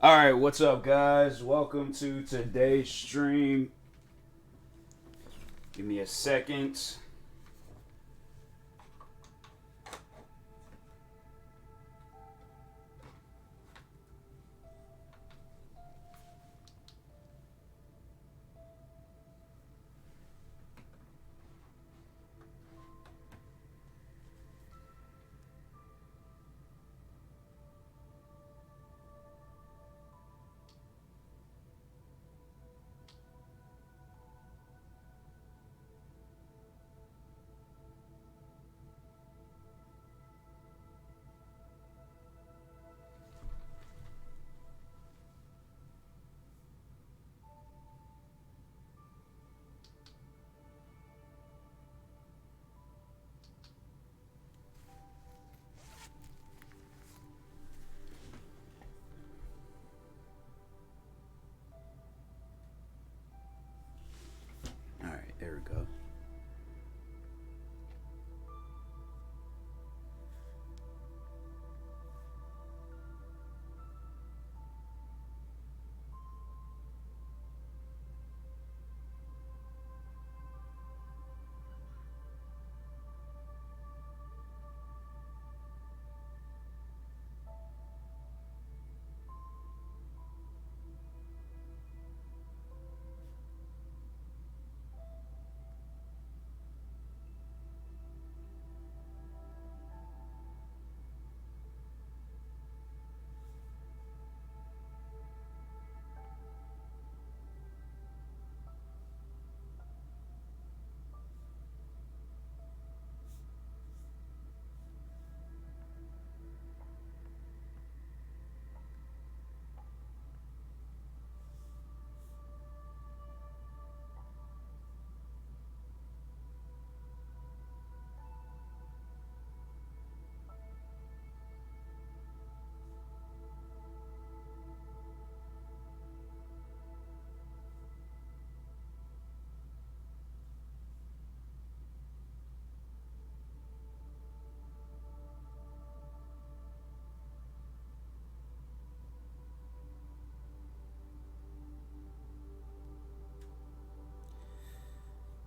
All right, what's up, guys? Welcome to today's stream. Give me a second. All right, there we go.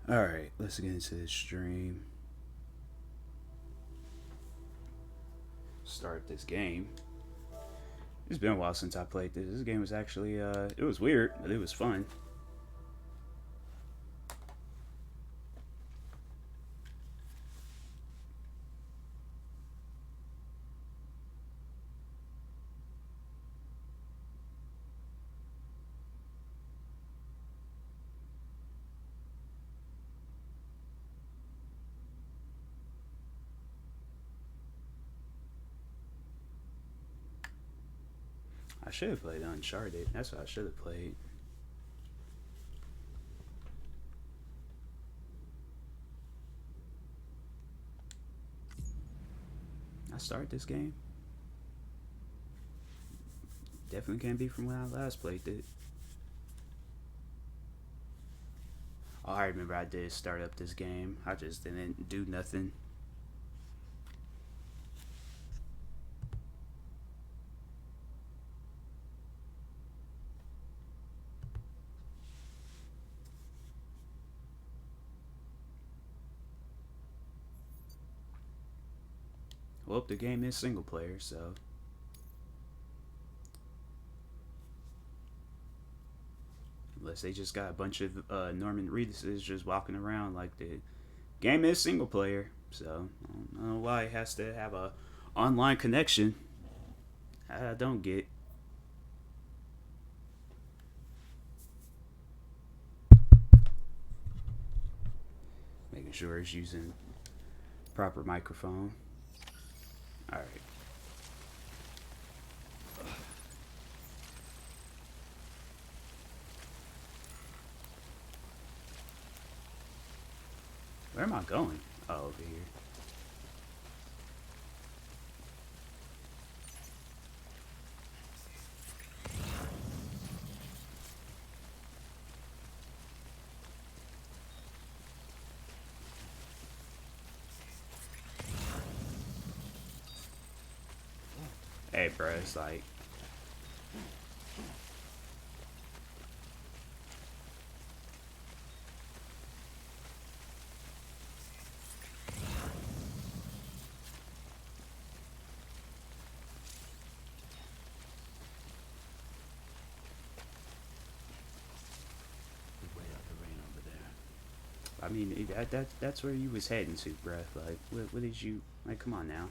All right, let's get into the stream. Start this game. It's been a while since I played this. This game was actually, it was weird, but it was fun. I should have played Uncharted. That's what I should have played. I started this game. Definitely can't be from when I last played it. Oh, I remember I did start up this game. I just didn't do nothing. Well, the game is single player, so unless they just got a bunch of Norman Reeduses just walking around, like the game is single player, so I don't know why it has to have a online connection. I don't get. Making sure it's using proper microphone. All right. Where am I going? Oh, over here. Hey, bro, it's like I mean, that's where you was heading to, bruh. Like, what did you... Like, come on now.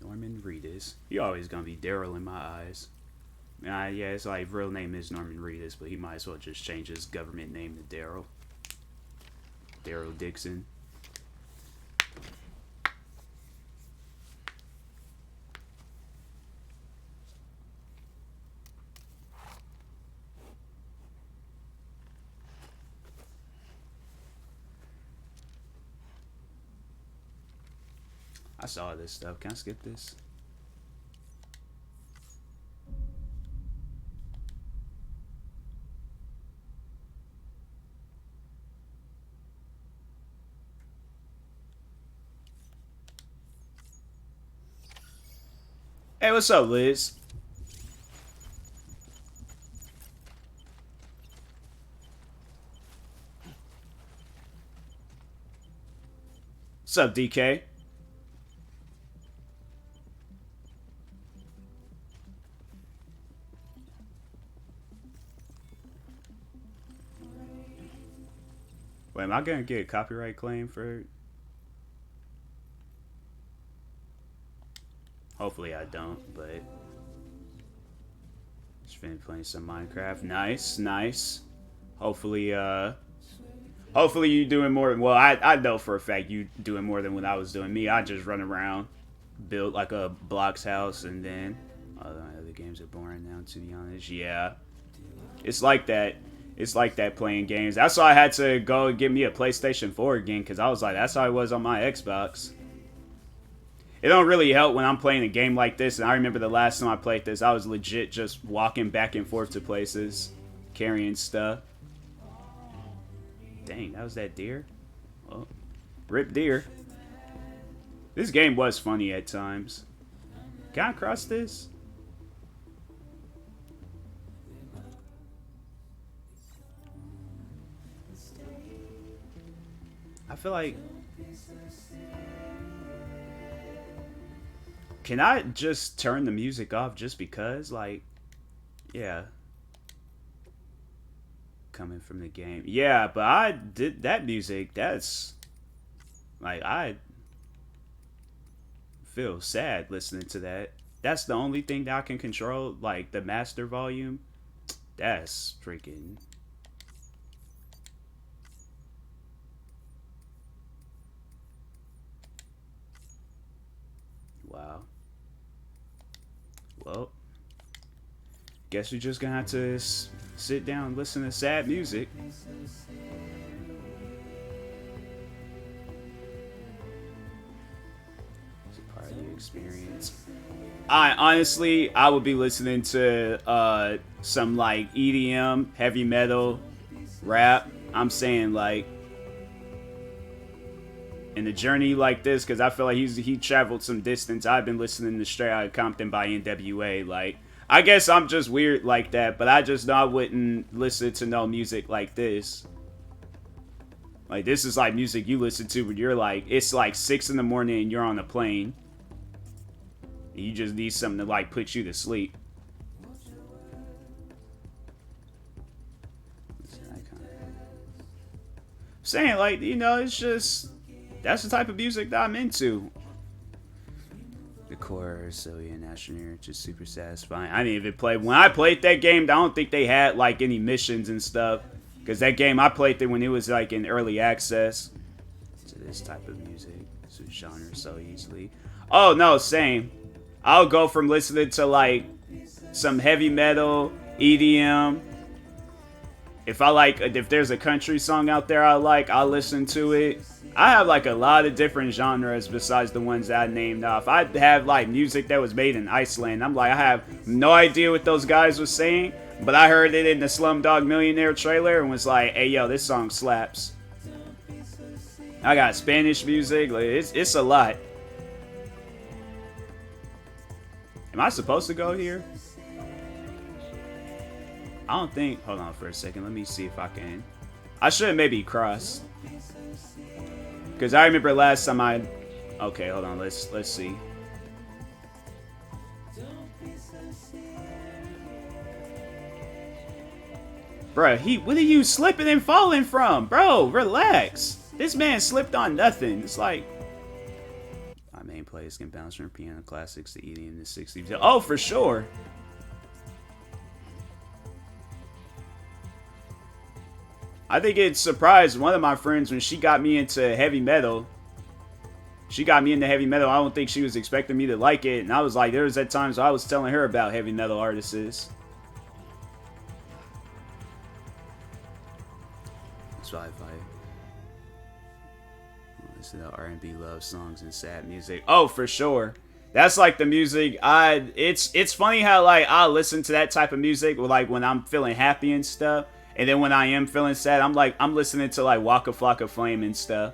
Norman Reedus. He always gonna be Daryl in my eyes. Yeah, his like real name is Norman Reedus, but he might as well just change his government name to Daryl. Daryl Dixon. I saw this stuff. Can I skip this? Hey, what's up, Liz? What's up, DK? Wait, am I gonna get a copyright claim for... Hopefully I don't, but... Just been playing some Minecraft. Nice, nice. Hopefully, hopefully you doing more... Well, I know for a fact you doing more than what I was doing. Me, I just run around, build like a blocks house, and then... Other games are boring now, to be honest. Yeah. It's like that. It's like that playing games. That's why I had to go get me a PlayStation 4 again, because I was like, that's how it was on my Xbox. It don't really help when I'm playing a game like this, and I remember the last time I played this, I was legit just walking back and forth to places, carrying stuff. Dang, that was that deer? Well, rip deer. This game was funny at times. Can I cross this? I feel like... Can I just turn the music off just because? Like, yeah. Coming from the game. Yeah, but I did that music. That's... Like, I feel sad listening to that. That's the only thing that I can control. Like, the master volume. That's freaking... Wow. Well, guess we're just gonna have to sit down and listen to sad music. It's a part of the experience. I would be listening to some like EDM, heavy metal, rap. I'm saying like in a journey like this, because I feel like he traveled some distance. I've been listening to Straight Outta Compton by NWA. Like, I guess I'm just weird like that, but I just know I wouldn't listen to no music like this. Like, this is like music you listen to when you're like, it's like 6 in the morning and you're on a plane. And you just need something to like put you to sleep. Saying like, you know, it's just... That's the type of music that I'm into. The core Sylvia National, just super satisfying. I didn't even play. When I played that game, I don't think they had like any missions and stuff. Because that game, I played it when it was like in early access. To this type of music. Switch genre so easily. Oh no, same. I'll go from listening to like some heavy metal, EDM. If there's a country song out there I like, I'll listen to it. I have like a lot of different genres besides the ones that I named off. I have like music that was made in Iceland. I'm like, I have no idea what those guys were saying, but I heard it in the Slumdog Millionaire trailer and was like, hey yo, this song slaps. I got Spanish music. Like, it's a lot. Am I supposed to go here? I don't think. Hold on for a second. Let me see if I can. I should maybe cross. Because I remember last time I. Okay, hold on. Let's see. Bruh, what are you slipping and falling from? Bro, relax. This man slipped on nothing. It's like. My main players can bounce from piano classics to EDM to 60s. Oh, for sure. I think it surprised one of my friends when she got me into heavy metal. She got me into heavy metal. I don't think she was expecting me to like it. And I was like, there was at times I was telling her about heavy metal artists. That's why if I listen to R&B love songs and sad music. Oh, for sure. That's like the music it's funny how like I listen to that type of music like when I'm feeling happy and stuff. And then when I am feeling sad, I'm listening to like Waka Flocka Flame and stuff.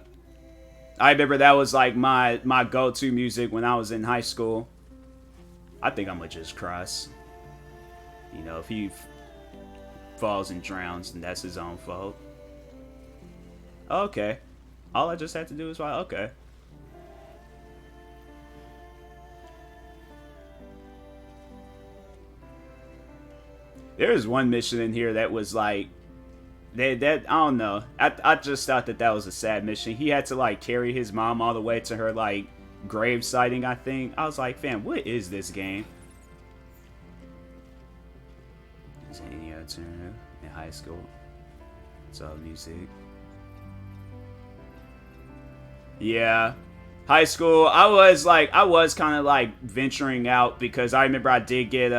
I remember that was like my go-to music when I was in high school. I think I'm gonna just cross. You know, if he falls and drowns, then that's his own fault. Okay. All I just had to do is why. Okay. There was one mission in here that was like, that I don't know. I just thought that was a sad mission. He had to like carry his mom all the way to her like grave sighting, I think. I was like, fam, what is this game? Is there any alternative in high school? It's all music. Yeah. High school, I was kind of like venturing out because I remember I did get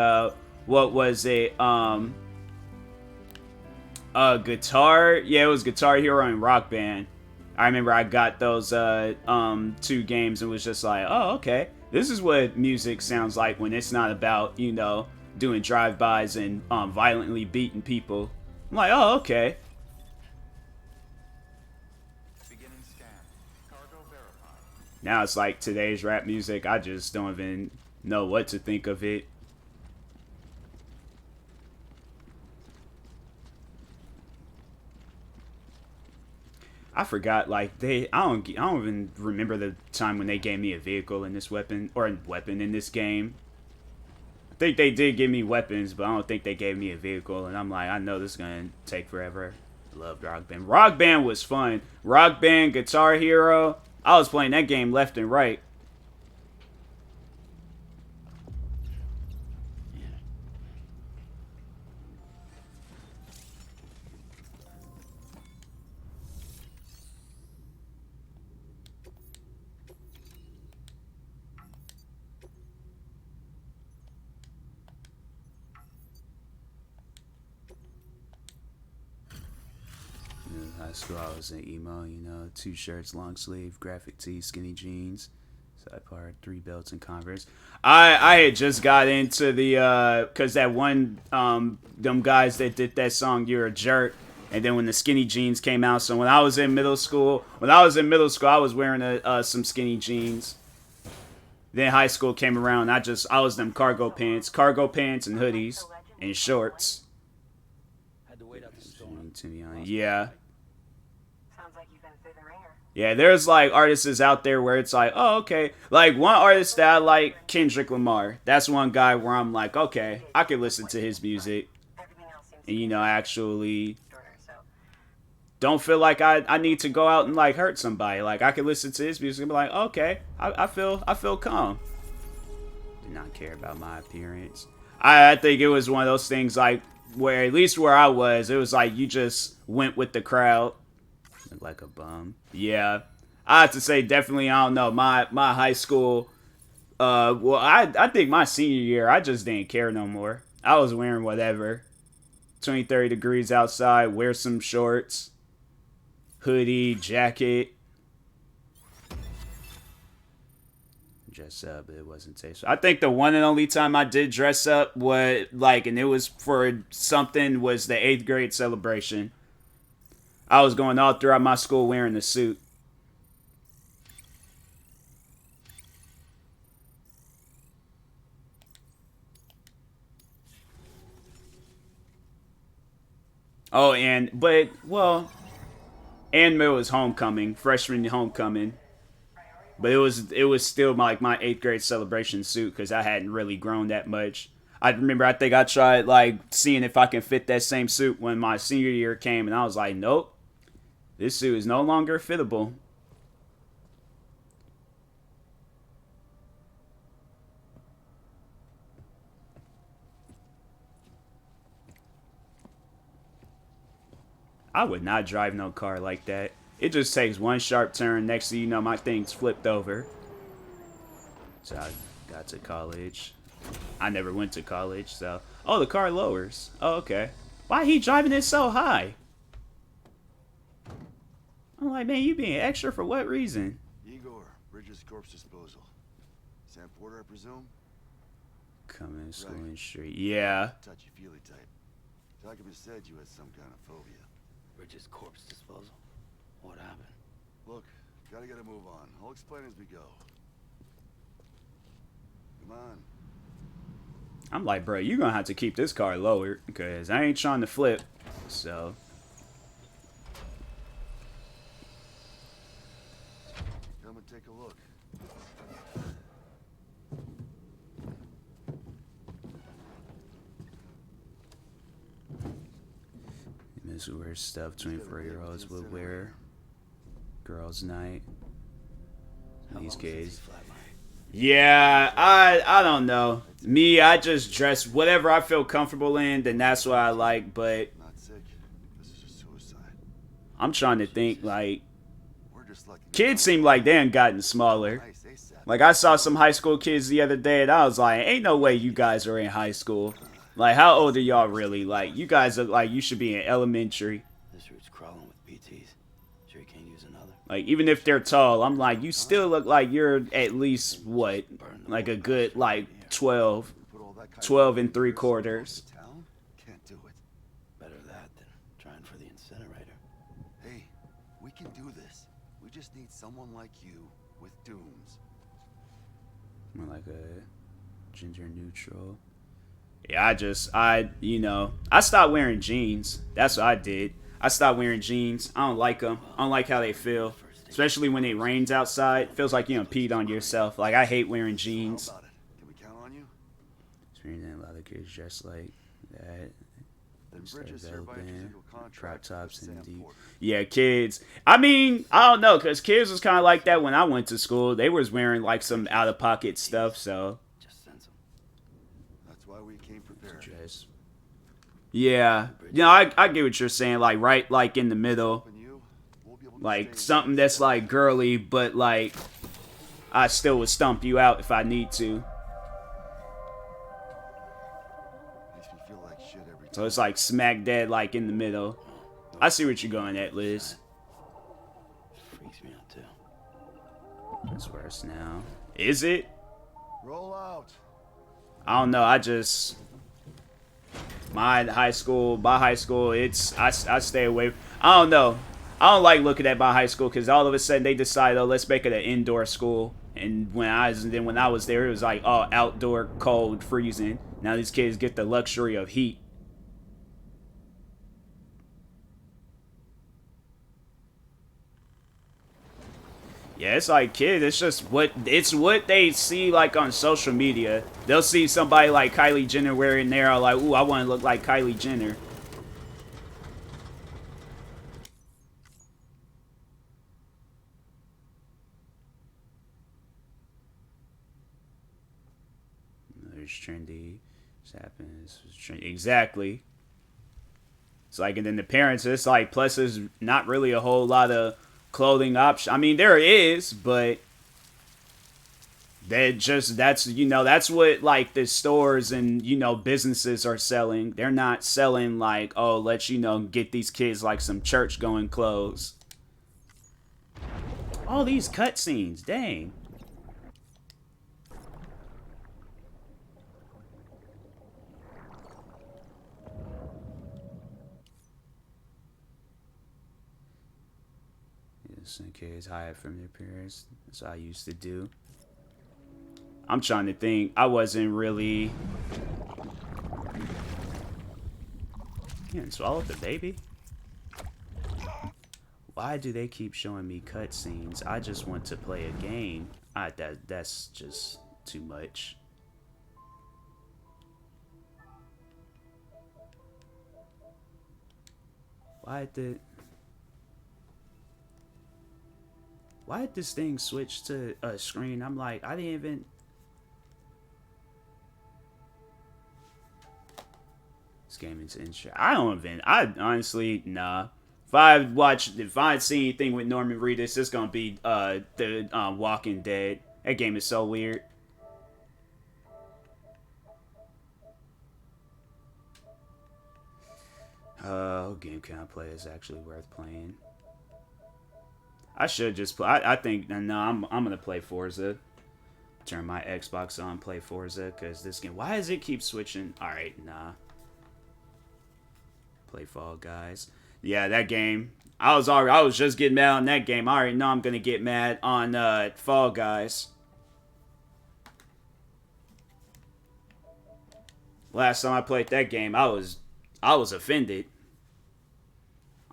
what was it? Guitar. Yeah, it was Guitar Hero and Rock Band. I remember I got those 2 games and was just like, oh, okay. This is what music sounds like when it's not about, you know, doing drive-bys and violently beating people. I'm like, oh, okay. Now it's like today's rap music. I just don't even know what to think of it. I forgot, like, I don't even remember the time when they gave me a vehicle in this weapon in this game. I think they did give me weapons, but I don't think they gave me a vehicle, and I'm like, I know this is gonna take forever. I loved Rock Band. Rock Band was fun. Rock Band, Guitar Hero. I was playing that game left and right. School, I was in emo, you know, 2 shirts, long sleeve, graphic tee, skinny jeans, side part, 3 belts and Converse. I had just got into the cause that one them guys that did that song "You're a Jerk," and then when the skinny jeans came out, so when I was in middle school, I was wearing some skinny jeans. Then high school came around, I was them cargo pants and hoodies and shorts. Yeah. Yeah, there's like artists out there where it's like, oh, okay. Like one artist that I like, Kendrick Lamar. That's one guy where I'm like, okay, I can listen to his music. And, you know, actually don't feel like I need to go out and like hurt somebody. Like I can listen to his music and be like, okay, I feel calm. Did not care about my appearance. I think it was one of those things like where at least where I was, it was like you just went with the crowd. Like a bum. Yeah. I have to say, definitely, I don't know. My high school, well, I think my senior year, I just didn't care no more. I was wearing whatever. 20, 30 degrees outside, wear some shorts, hoodie, jacket. Dress up, but it wasn't tasteful. I think the one and only time I did dress up was, like, and it was for something, was the 8th grade celebration. I was going all throughout my school wearing a suit. Oh, and it was homecoming, freshman homecoming. But it was still my 8th grade celebration suit because I hadn't really grown that much. I remember I think I tried like seeing if I can fit that same suit when my senior year came, and I was like, nope, this suit is no longer fittable. I would not drive no car like that. It just takes one sharp turn. Next thing you know, my thing's flipped over. So I got to college. I never went to college, so... Oh, the car lowers. Oh, okay. Why he driving it so high? I'm like, man, you being extra for what reason? Igor, Bridges Corpse Disposal. Sam Porter, I presume? Coming Schooling Street. Yeah. Touchy-feely type. Document said you had some kind of phobia. Bridges Corpse Disposal? What happened? Look, gotta get a move on. I'll explain as we go. Come on. I'm like, bro, you're gonna have to keep this car lower because I ain't trying to flip. So. Come and take a look. This is where stuff 24-year-olds would wear. Girls' night. These kids. Yeah, I don't know. Me, I just dress whatever I feel comfortable in, then that's what I like, but Not sick. This is just suicide. I'm trying to think, like, We're just lucky. kids seem like they ain't gotten smaller. Nice, ASAP. Like, I saw some high school kids the other day, and I was like, ain't no way you guys are in high school. Like, how old are y'all really? Like, you guys look like you should be in elementary. This route's crawling with PTs. Sure you can't use another? Like, even if they're tall, I'm like, you still look like you're at least, what, like a good, like, 12 and 3/4. Town? Can't do it. Better that than trying for the incinerator. Hey, we can do this. We just need someone like you with dooms. More like a gender neutral. Yeah, I stopped wearing jeans. That's what I did. I stopped wearing jeans. I don't like them. I don't like how they feel. Especially when it rains outside. Feels like you peed on yourself. Like, I hate wearing jeans. How about it? Can we count on you? Experiencing a lot of kids dressed like that. Then Bridges hereby enters into a Crop contract tops with and Sam deep. Porter. Yeah, kids. I mean, I don't know, because kids was kind of like that when I went to school. They was wearing, like, some out-of-pocket stuff, so. Just sense them. That's why we came prepared. Dress. Yeah. You know, I get what you're saying. Like, right, like, in the middle. And you, we'll be able to Like, stay something that's, like, girly, but, like, I still would stomp you out if I need to. Makes me feel like shit every time. So it's, like, smack dead, like, in the middle. I see what you're going at, Liz. Freaks me out too. It's worse now. Is it? Roll out. I don't know. I just... My high school, it's... I stay away. I don't know. I don't like looking at my high school because all of a sudden they decide, oh, let's make it an indoor school. And when I was there, it was like, oh, outdoor, cold, freezing. Now these kids get the luxury of heat. Yeah, it's like, kid, it's just what they see, like, on social media. They'll see somebody like Kylie Jenner wearing there, like, ooh, I want to look like Kylie Jenner. There's trendy. This happens. Exactly. It's like, and then the parents, it's like, plus there's not really a whole lot of clothing option. I mean, there is, but that's what, like, the stores and, businesses are selling. They're not selling, like, oh, let's, get these kids, like, some church going clothes. All these cutscenes, dang. Some kids hide from their parents. That's what I used to do. I'm trying to think. I wasn't really... Yeah, and swallowed the baby? Why do they keep showing me cutscenes? I just want to play a game. That's just too much. Why did this thing switch to a screen? I'm like, I didn't even. This game is interesting. I honestly, nah. If I see anything with Norman Reedus, it's gonna be the Walking Dead. That game is so weird. What game can I play is actually worth playing? I should just play. I think no. I'm gonna play Forza. Turn my Xbox on, play Forza, because this game. Why does it keep switching? All right, nah. Play Fall Guys. Yeah, that game. I was just getting mad on that game. I already know I'm gonna get mad on Fall Guys. Last time I played that game, I was offended.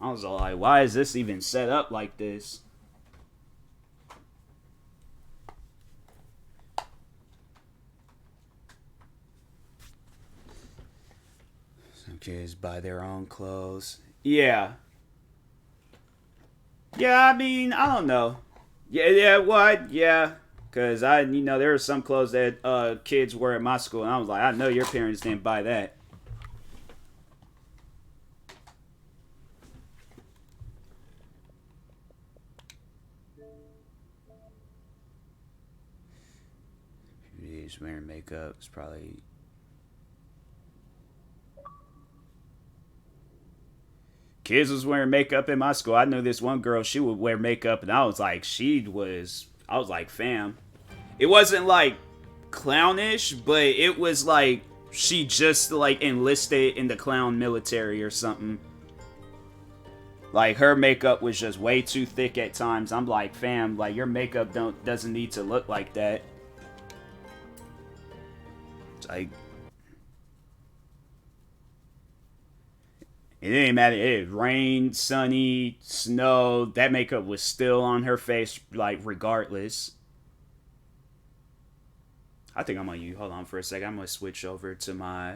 I was like, why is this even set up like this? Some kids buy their own clothes. Yeah. Yeah, I mean, I don't know. Yeah, what? Yeah. Because there are some clothes that kids wear at my school, and I was like, I know your parents didn't buy that. He's wearing makeup. It's probably. Kids was wearing makeup in my school. I knew this one girl, she would wear makeup, and I was like, fam. It wasn't like clownish, but it was like she just like enlisted in the clown military or something. Like her makeup was just way too thick at times. I'm like, fam, like your makeup doesn't need to look like that. It's like it didn't matter. It rained, sunny, snow. That makeup was still on her face, like regardless. I think I'm gonna use. Hold on for a second. I'm gonna switch over to my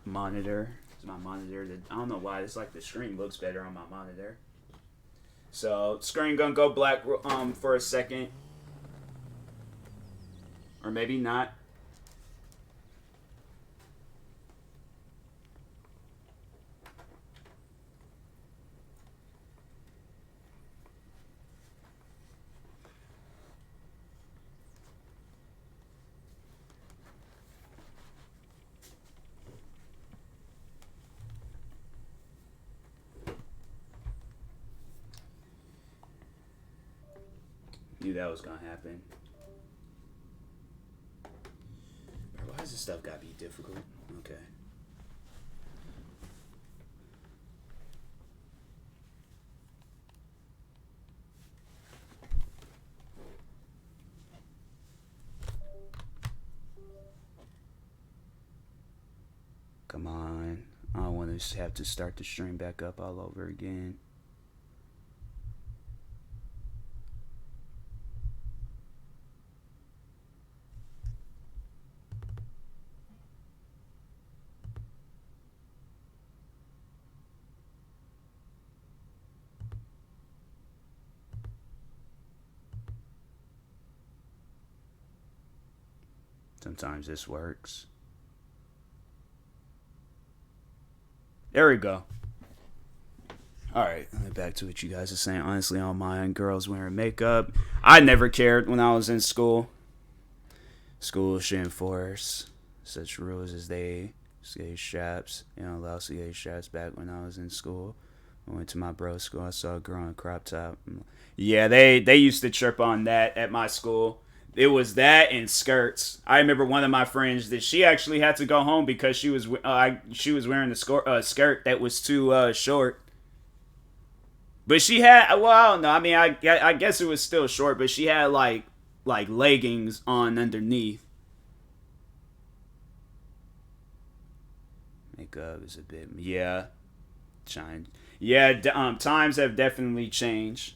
monitor. To my monitor. I don't know why. It's like the screen looks better on my monitor. So screen gonna go black for a second, or maybe not. Knew that was gonna happen. Why does this stuff gotta be difficult? Okay. Come on. I don't want to have to start the stream back up all over again. Sometimes this works. There we go. Alright, back to what you guys are saying. Honestly, I don't mind girls wearing makeup. I never cared when I was in school. Schools should enforce such rules as they skate straps. You know, allow skate straps back when I was in school. I went to my bro's school. I saw a girl in a crop top. Yeah, they used to chirp on that at my school. It was that and skirts. I remember one of my friends that she actually had to go home because she was wearing a skirt that was too short. But she had, well, I don't know. I mean, I guess it was still short, but she had like leggings on underneath. wake up is a bit, yeah, chime. Yeah, times have definitely changed.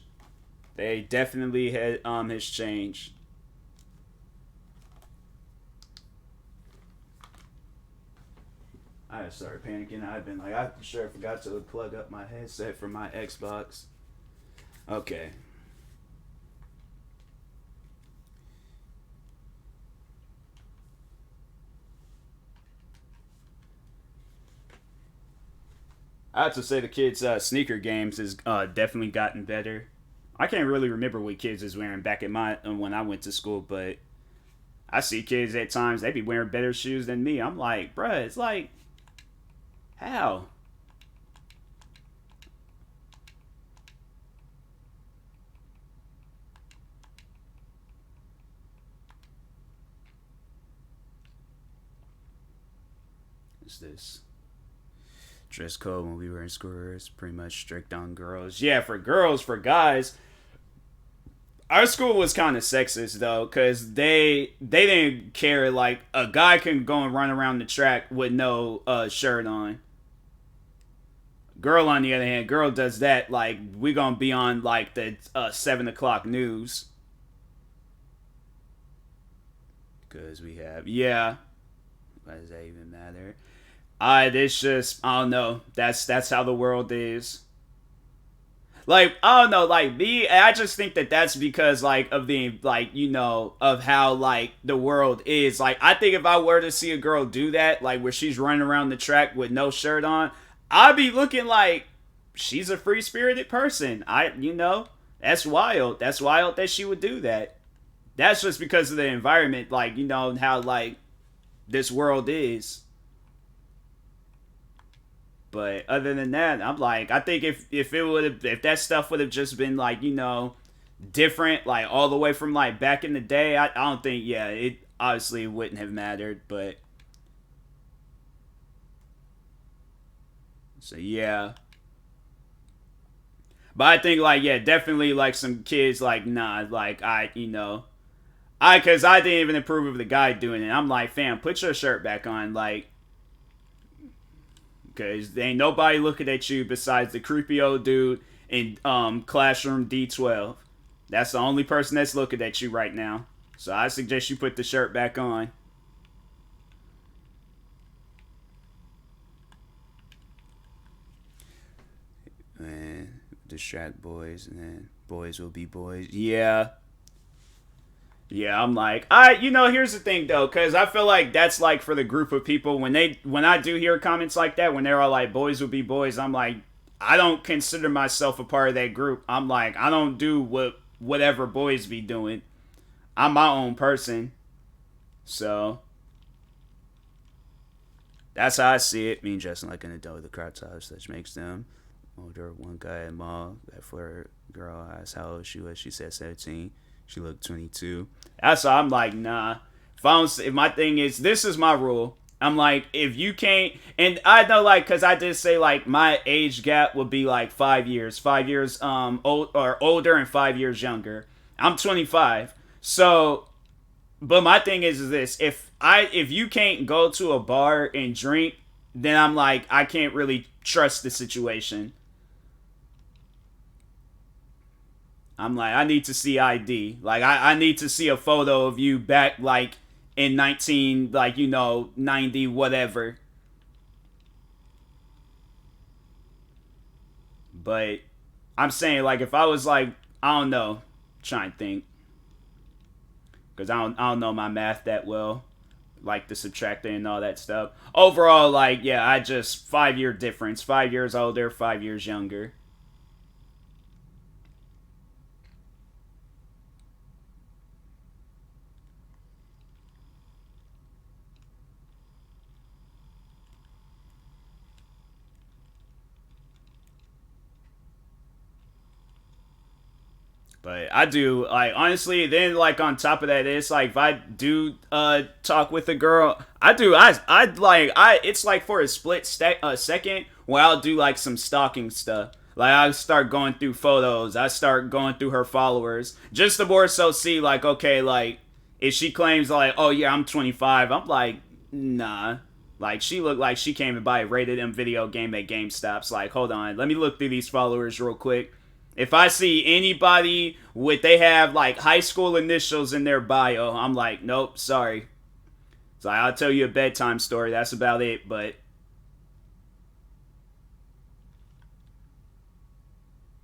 They definitely has changed. I started panicking. I've been like, I sure forgot to plug up my headset for my Xbox. Okay. I have to say the kids' sneaker games has definitely gotten better. I can't really remember what kids is wearing back at my when I went to school, but I see kids at times they be wearing better shoes than me. I'm like, bruh, it's like, how? Is this dress code when we were in school? It's pretty much strict on girls. Yeah, for girls, for guys, our school was kind of sexist though, cause they didn't care. Like a guy can go and run around the track with no shirt on. Girl, on the other hand, girl does that. Like we gonna be on like the 7 o'clock news, cause we have yeah. Why does that even matter? It's just I don't know. That's how the world is. Like I don't know, like me, I just think that that's because like of the like of how like the world is. Like I think if I were to see a girl do that, like where she's running around the track with no shirt on, I'd be looking like she's a free spirited person. That's wild. That's wild that she would do that. That's just because of the environment, like how like this world is. But other than that, I'm like, I think if it would have if that stuff would have just been like different, like all the way from like back in the day, I don't think it obviously wouldn't have mattered. But so yeah, but I think like definitely like some kids like nah, like because I didn't even approve of the guy doing it. I'm like, fam, put your shirt back on, like. Because there ain't nobody looking at you besides the creepy old dude in classroom D12. That's the only person that's looking at you right now. So I suggest you put the shirt back on. Man, distract boys and then boys will be boys. Yeah. Yeah, I'm like, here's the thing though, because I feel like that's like for the group of people when I do hear comments like that, when they're all like, boys will be boys, I'm like, I don't consider myself a part of that group. I'm like, I don't do whatever boys be doing. I'm my own person. So, that's how I see it. Me and dressing like an adult with a crop top, such makes them older. One guy at mall, that for a girl asked how old she was. She said 17. She looked 22. That's why I'm like, nah. If my thing is, this is my rule. I'm like, if you can't, and I know like, cause I did say like my age gap would be like 5 years, old or older and 5 years younger. I'm 25, so, but my thing is this: if you can't go to a bar and drink, then I'm like, I can't really trust the situation. I'm like, I need to see ID. Like, I need to see a photo of you back, like, in 19, like, 90, whatever. But I'm saying, like, if I was, like, I don't know, trying to think. Because I don't know my math that well. Like, the subtracting and all that stuff. Overall, like, yeah, I just, 5 year difference. 5 years older, 5 years younger. But I do like honestly. Then like on top of that, it's like if I do talk with a girl, I like it's like for a second where I'll do like some stalking stuff. Like I start going through photos, I start going through her followers, just to more so see like okay like if she claims like oh yeah I'm 25, I'm like nah. Like, she looked like she came and buy a rated M video game at GameStop's. Like, hold on, let me look through these followers real quick. If I see anybody with, they have like high school initials in their bio, I'm like, nope, sorry. So I'll tell you a bedtime story. That's about it. But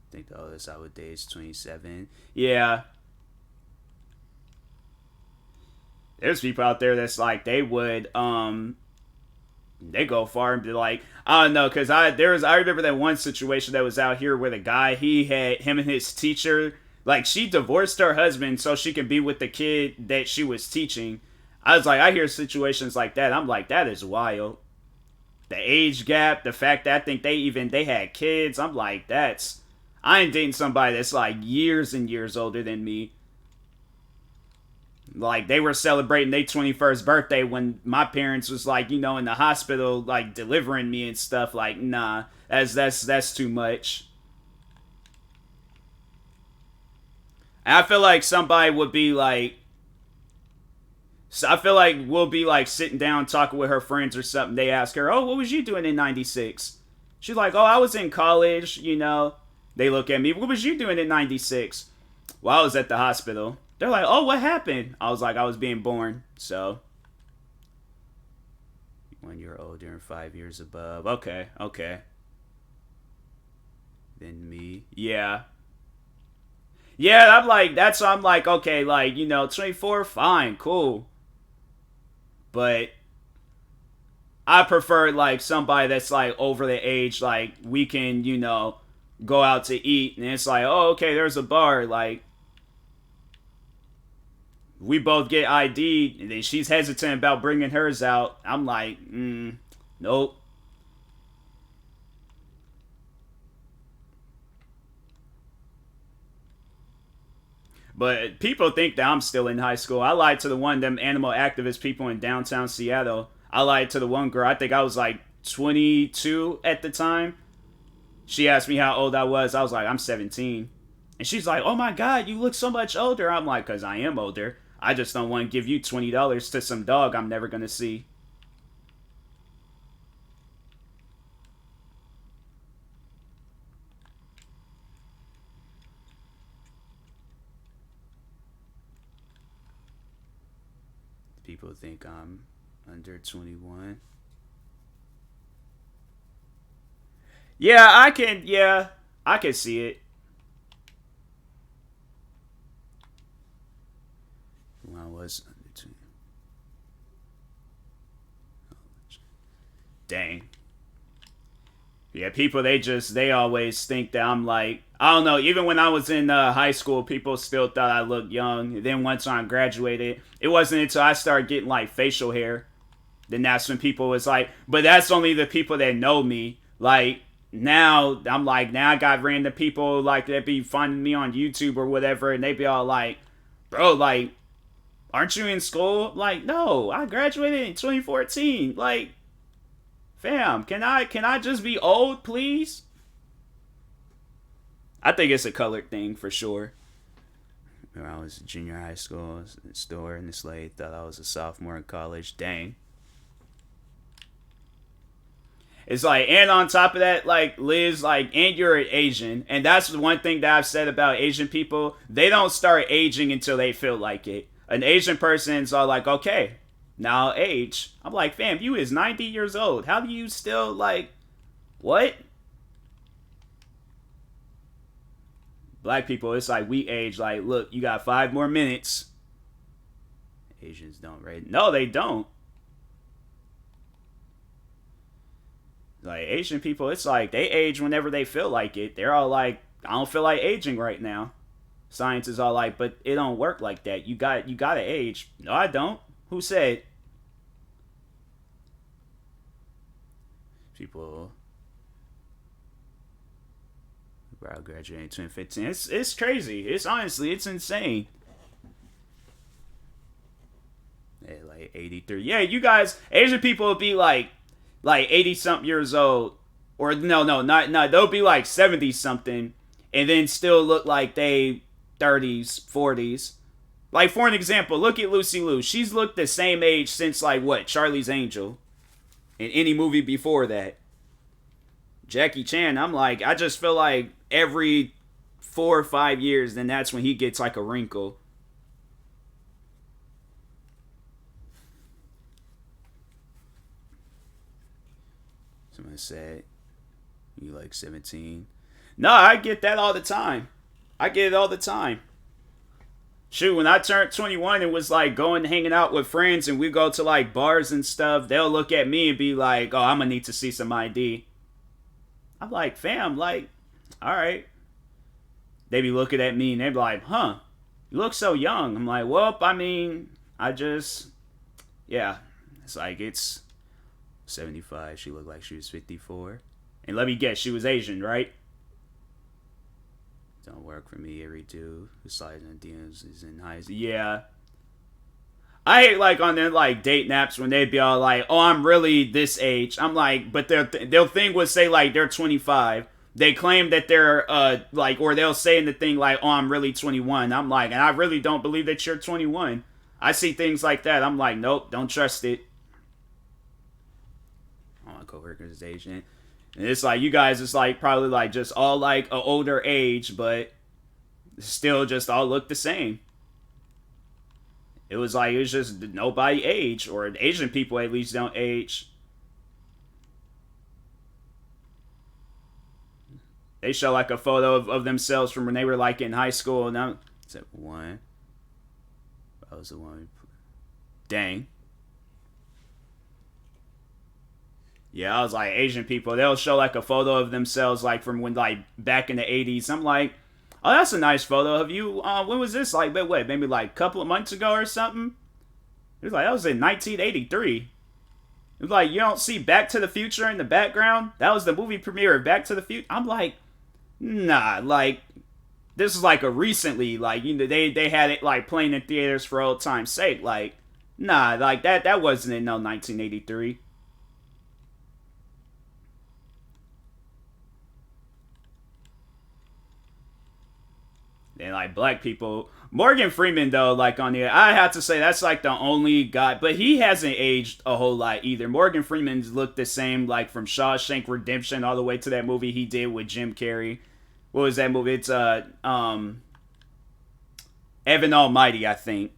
I think the oldest I would date is 27. Yeah. There's people out there that's like, they would they go far and be like, I don't know, because I remember that one situation that was out here where the guy, him and his teacher, like, she divorced her husband so she could be with the kid that she was teaching. I was like, I hear situations like that, I'm like, that is wild. The age gap, the fact that I think they had kids, I'm like, I ain't dating somebody that's like years and years older than me. Like, they were celebrating their 21st birthday when my parents was like, in the hospital, like, delivering me and stuff. Like, nah, that's too much. And I feel like somebody would be like, I feel like we'll be like sitting down talking with her friends or something. They ask her, oh, what was you doing in 96? She's like, oh, I was in college, They look at me, what was you doing in 96? Well, I was at the hospital. They're like, oh, what happened? I was like, I was being born. So, 1 year older and 5 years above. Okay. Then me. Yeah. Yeah, I'm like, I'm like, okay, like, 24, fine, cool. But I prefer, like, somebody that's, like, over the age, like, we can, go out to eat. And it's like, oh, okay, there's a bar, like, we both get ID'd, and then she's hesitant about bringing hers out. I'm like, nope. But people think that I'm still in high school. I lied to the one of them animal activist people in downtown Seattle. I lied to the one girl. I think I was like 22 at the time. She asked me how old I was. I was like, I'm 17. And she's like, oh my God, you look so much older. I'm like, because I am older. I just don't want to give you $20 to some dog I'm never going to see. People think I'm under 21. Yeah, I can see it. When I was under 20. Dang. Yeah, people, they always think that I'm like, I don't know, even when I was in high school, people still thought I looked young. And then once I graduated, it wasn't until I started getting like facial hair, then that's when people was like, but that's only the people that know me. Like, now, I'm like, now I got random people like that be finding me on YouTube or whatever, and they be all like, bro, like, aren't you in school? Like, no, I graduated in 2014. Like, fam, can I just be old, please? I think it's a colored thing for sure. When I was in junior high school, I was in the store, and this lady thought I was a sophomore in college. Dang. It's like, and on top of that, like, Liz, like, and you're an Asian. And that's the one thing that I've said about Asian people. They don't start aging until they feel like it. An Asian person's all like, okay, now I'll age. I'm like, fam, you is 90 years old. How do you still, like, what? Black people, it's like, we age, like, look, you got 5 more minutes. Asians don't, right? No, they don't. Like, Asian people, it's like, they age whenever they feel like it. They're all like, I don't feel like aging right now. Science is all like, but it don't work like that. You gotta age. No, I don't. Who said? People, bro, I graduated in 2015. It's crazy. It's honestly, it's insane. Yeah, like 83. Yeah, you guys, Asian people will be like 80 something years old, or no, not. They'll be like 70 something, and then still look like they 30s, 40s. Like, for an example, look at Lucy Liu. She's looked the same age since, like, what, Charlie's Angel. in any movie before that. Jackie Chan, I'm like, I just feel like every 4 or 5 years, then that's when he gets like a wrinkle. Someone said, you like 17? No, I get that all the time. I get it all the time. Shoot, when I turned 21 and was like going hanging out with friends and we go to like bars and stuff, they'll look at me and be like, oh, I'm gonna need to see some ID. I'm like, fam, like, alright. They be looking at me and they be like, huh, you look so young. I'm like, well, I mean, yeah. It's like, it's 75. She looked like she was 54. And let me guess, she was Asian, right? Don't work for me. Every dude who slides in DMs is in high school. Yeah. I hate like on their like date naps when they'd be all like, oh, I'm really this age. I'm like, but their thing would say like they're 25. They claim that they're like, or they'll say in the thing like, oh, I'm really 21. I'm like, and I really don't believe that you're 21. I see things like that. I'm like, nope, don't trust it. Oh, my coworker is Asian. And it's like, you guys is like probably like just all like an older age, but still just all look the same. It was just nobody age, or Asian people at least don't age. They show like a photo of themselves from when they were like in high school, and I'm, is that one? That was the one. Dang. Yeah, I was like, Asian people, they'll show like a photo of themselves like from when like back in the 80s. I'm like, oh, that's a nice photo of you. When was this? Like, wait, maybe like a couple of months ago or something? It was like, that was in 1983. It was like, you don't see Back to the Future in the background? That was the movie premiere of Back to the Future. I'm like, nah, like, this is like a recently, like, you know, they had it like playing in theaters for old time's sake. Like, nah, like that wasn't in no 1983. And like black people, Morgan Freeman though, like on the, I have to say that's like the only guy, but he hasn't aged a whole lot either. Morgan Freeman's looked the same like from Shawshank Redemption all the way to that movie he did with Jim Carrey. What was that movie? It's Evan Almighty, I think.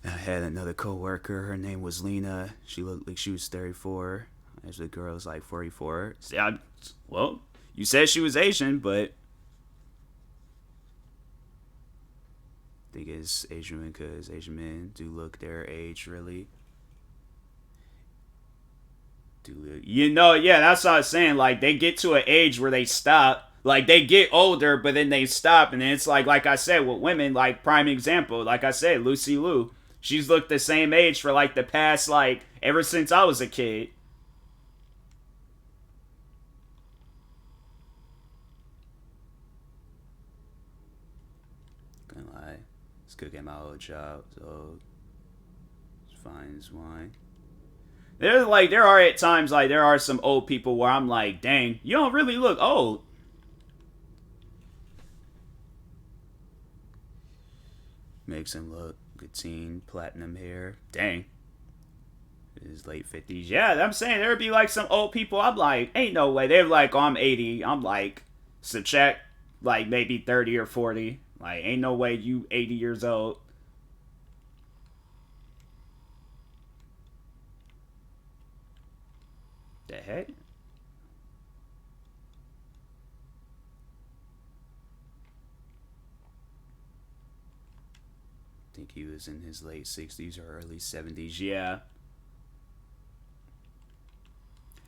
I had another coworker. Her name was Lena. She looked like she was 34. Actually, the girl was like 44. Well, you said she was Asian, but I think it's Asian men because Asian men do look their age, really. You know, yeah, that's what I was saying. Like, they get to an age where they stop. Like, they get older, but then they stop. And then it's like I said, with women, like, prime example. Like I said, Lucy Liu. She's looked the same age for, like, the past, like, ever since I was a kid. Gonna lie. It's cooking my old job, so it's fine as wine. There are at times like there are some old people where I'm like, dang, you don't really look old. Makes him look good teen, platinum hair. Dang. His late 50s. Yeah, I'm saying there'd be like some old people. I'm like, ain't no way. They're like, oh, I'm 80. I'm like, subtract like maybe 30 or 40. Like, ain't no way you 80 years old. The heck? I think he was in his late 60s or early 70s. Yeah.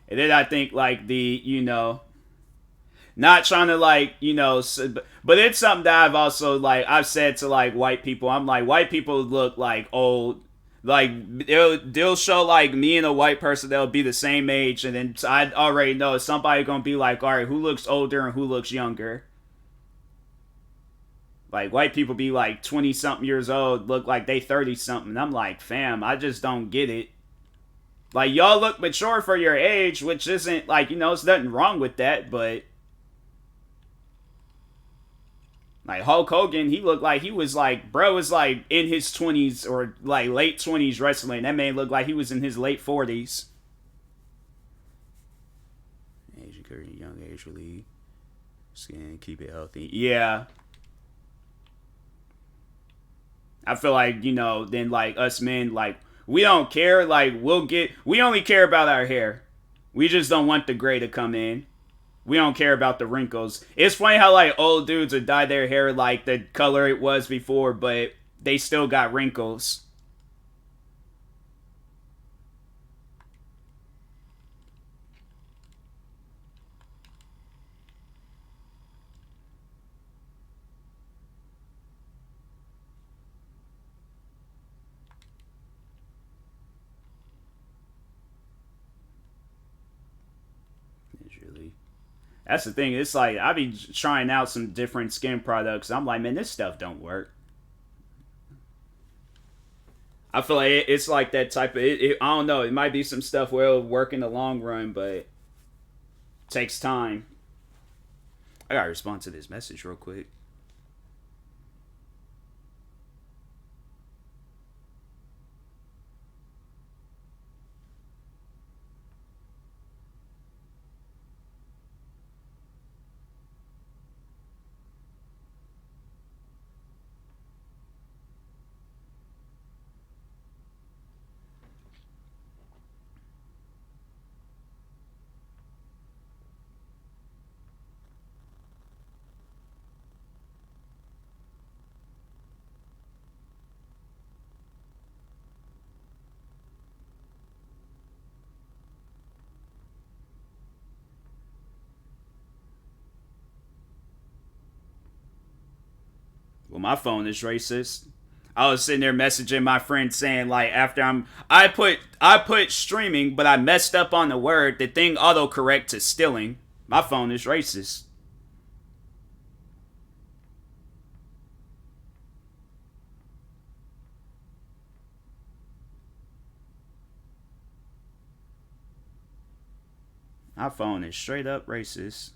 And then I think like the, you know, not trying to like, you know, but it's something that I've also like, I've said to like white people. I'm like, white people look like old. Like they'll show like me and a white person they'll be the same age, and then I already know somebody gonna be like, all right, who looks older and who looks younger. Like white people be like 20 something years old, look like they 30 something. I'm like, fam, I just don't get it. Like y'all look mature for your age, which isn't like, you know, there's nothing wrong with that, but like Hulk Hogan, he looked like he was like, bro was like in his 20s or like late 20s wrestling. That man looked like he was in his late 40s. or young age really skin, keep it healthy. Yeah. I feel like, you know, then like us men, like we don't care, like we only care about our hair. We just don't want the gray to come in. We don't care about the wrinkles. It's funny how like old dudes would dye their hair like the color it was before, but they still got wrinkles. It's really That's the thing. It's like I be trying out some different skin products. I'm like, man, this stuff don't work. I feel like it's like that type of. I don't know. It might be some stuff where it'll work in the long run, but it takes time. I gotta respond to this message real quick. Well, my phone is racist. I was sitting there messaging my friend saying like after I put streaming, but I messed up on the word. The thing autocorrect to stealing. My phone is racist. My phone is straight up racist.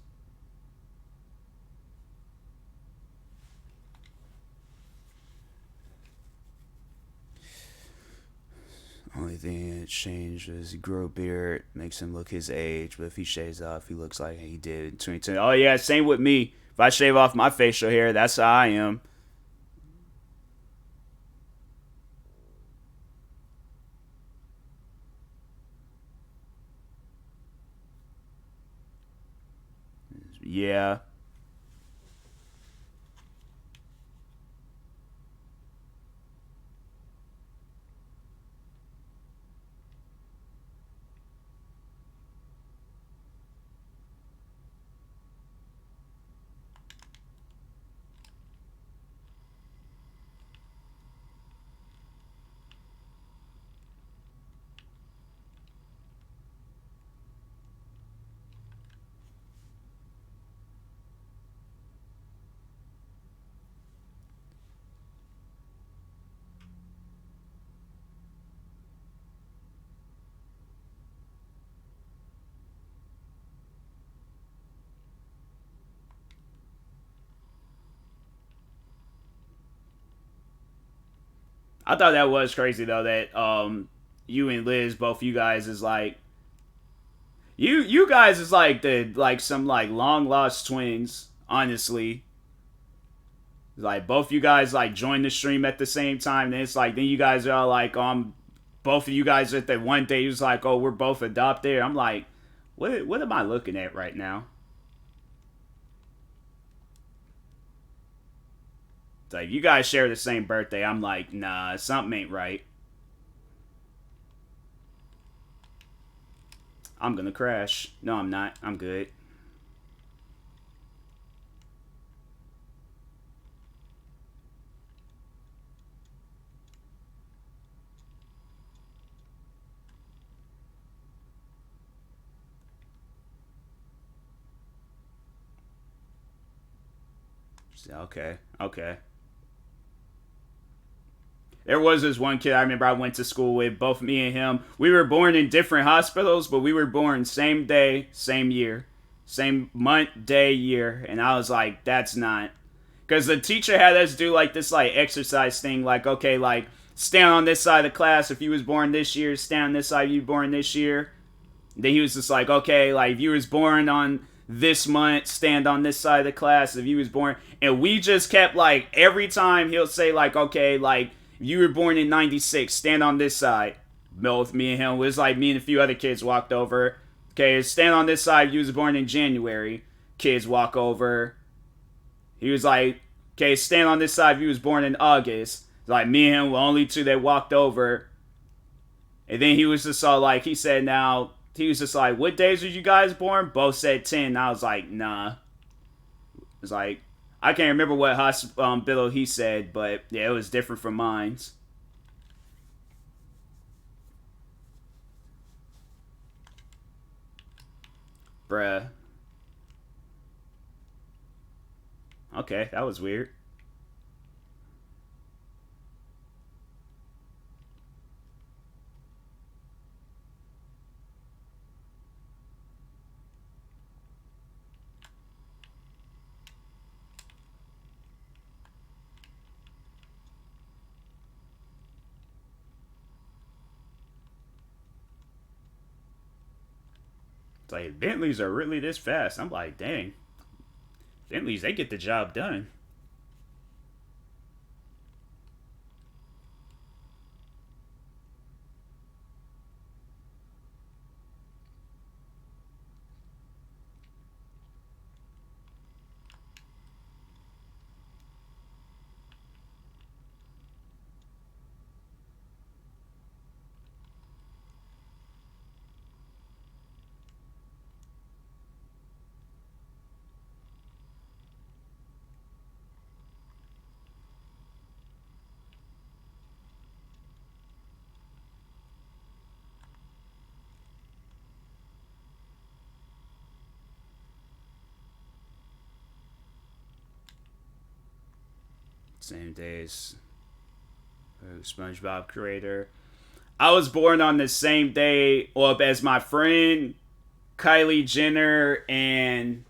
Only thing that changed was he grew a beard, makes him look his age, but if he shaves off, he looks like he did in 2020. Oh yeah, same with me. If I shave off my facial hair, that's how I am. Yeah. I thought that was crazy though that you and Liz, both you guys is like you guys is like the like some like long lost twins, honestly. Like both you guys like joined the stream at the same time, and it's like then you guys are all like both of you guys at that one day, he was like, oh, we're both adopted. I'm like, what am I looking at right now? It's like, you guys share the same birthday. I'm like, nah, something ain't right. I'm gonna crash. No, I'm not. I'm good. Okay, okay. There was this one kid I remember I went to school with, both me and him. We were born in different hospitals, but we were born same day, same year. Same month, day, year. And I was like, that's not. Because the teacher had us do like this like exercise thing, like, okay, like stand on this side of the class if you was born this year, stand on this side if you were born this year. Then he was just like, okay, like if you was born on this month, stand on this side of the class. If you was born, and we just kept like every time he'll say like, okay, like if you were born in '96, stand on this side. Both me and him, it was like me and a few other kids walked over. Okay, stand on this side. If you was born in January, kids walk over. He was like, okay, stand on this side if you was born in August. Like me and him were only two that walked over. And then he was just all like, he said now, he was just like, what days were you guys born? Both said 10. I was like, nah. It's like, I can't remember what hospital he said, but yeah, it was different from mine's. Bruh. Okay, that was weird. It's like, Bentleys are really this fast. I'm like, dang. Bentleys, they get the job done. Same days. SpongeBob creator. I was born on the same day as my friend Kylie Jenner and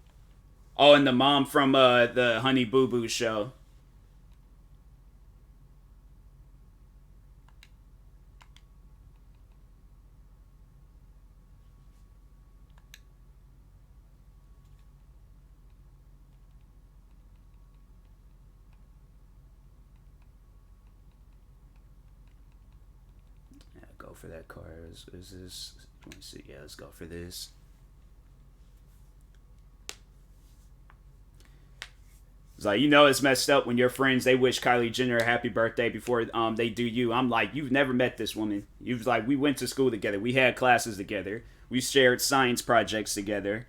and the mom from the Honey Boo Boo show. Yeah, go for that car. Is this? Let me see. Yeah, let's go for this. It's like, it's messed up when your friends they wish Kylie Jenner a happy birthday before they do you. I'm like, you've never met this woman. You've like we went to school together. We had classes together. We shared science projects together.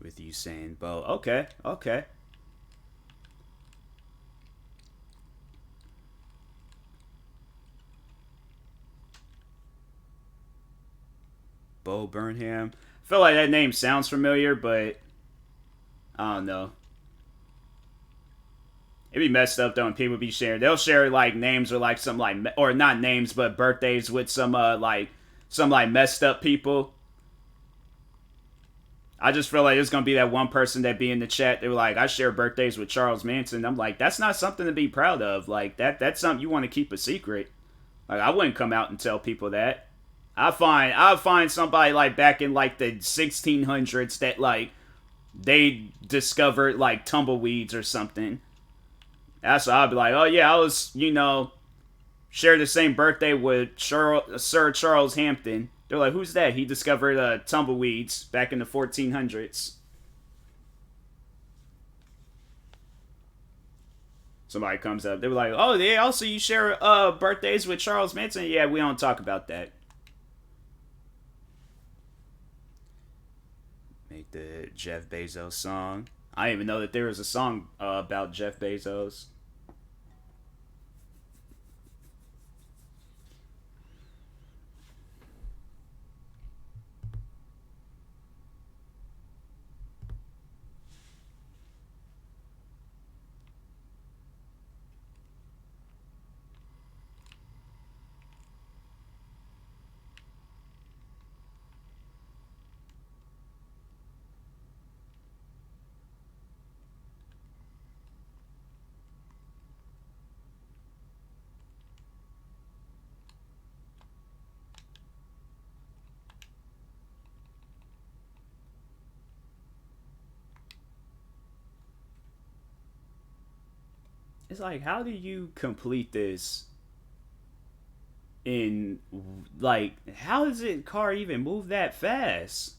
With you saying, Bo, okay, okay. Bo Burnham. I feel like that name sounds familiar, but I don't know. It'd be messed up though, and people be sharing. They'll share like names or like some like or not names, but birthdays with some like messed up people. I just feel like there's gonna be that one person that be in the chat. They were like, I share birthdays with Charles Manson. I'm like, that's not something to be proud of. Like that's something you want to keep a secret. Like I wouldn't come out and tell people that. I find somebody like back in like the 1600s that like they discovered like tumbleweeds or something. That's what I'd be like, oh yeah, I was share the same birthday with Sir Charles Hampton. They're like, who's that? He discovered tumbleweeds back in the 1400s. Somebody comes up, they were like, oh yeah, also you share birthdays with Charles Manson. Yeah, we don't talk about that. Make the Jeff Bezos song. I didn't even know that there was a song about Jeff Bezos. It's like, how do you complete this in, like, how does it car even move that fast?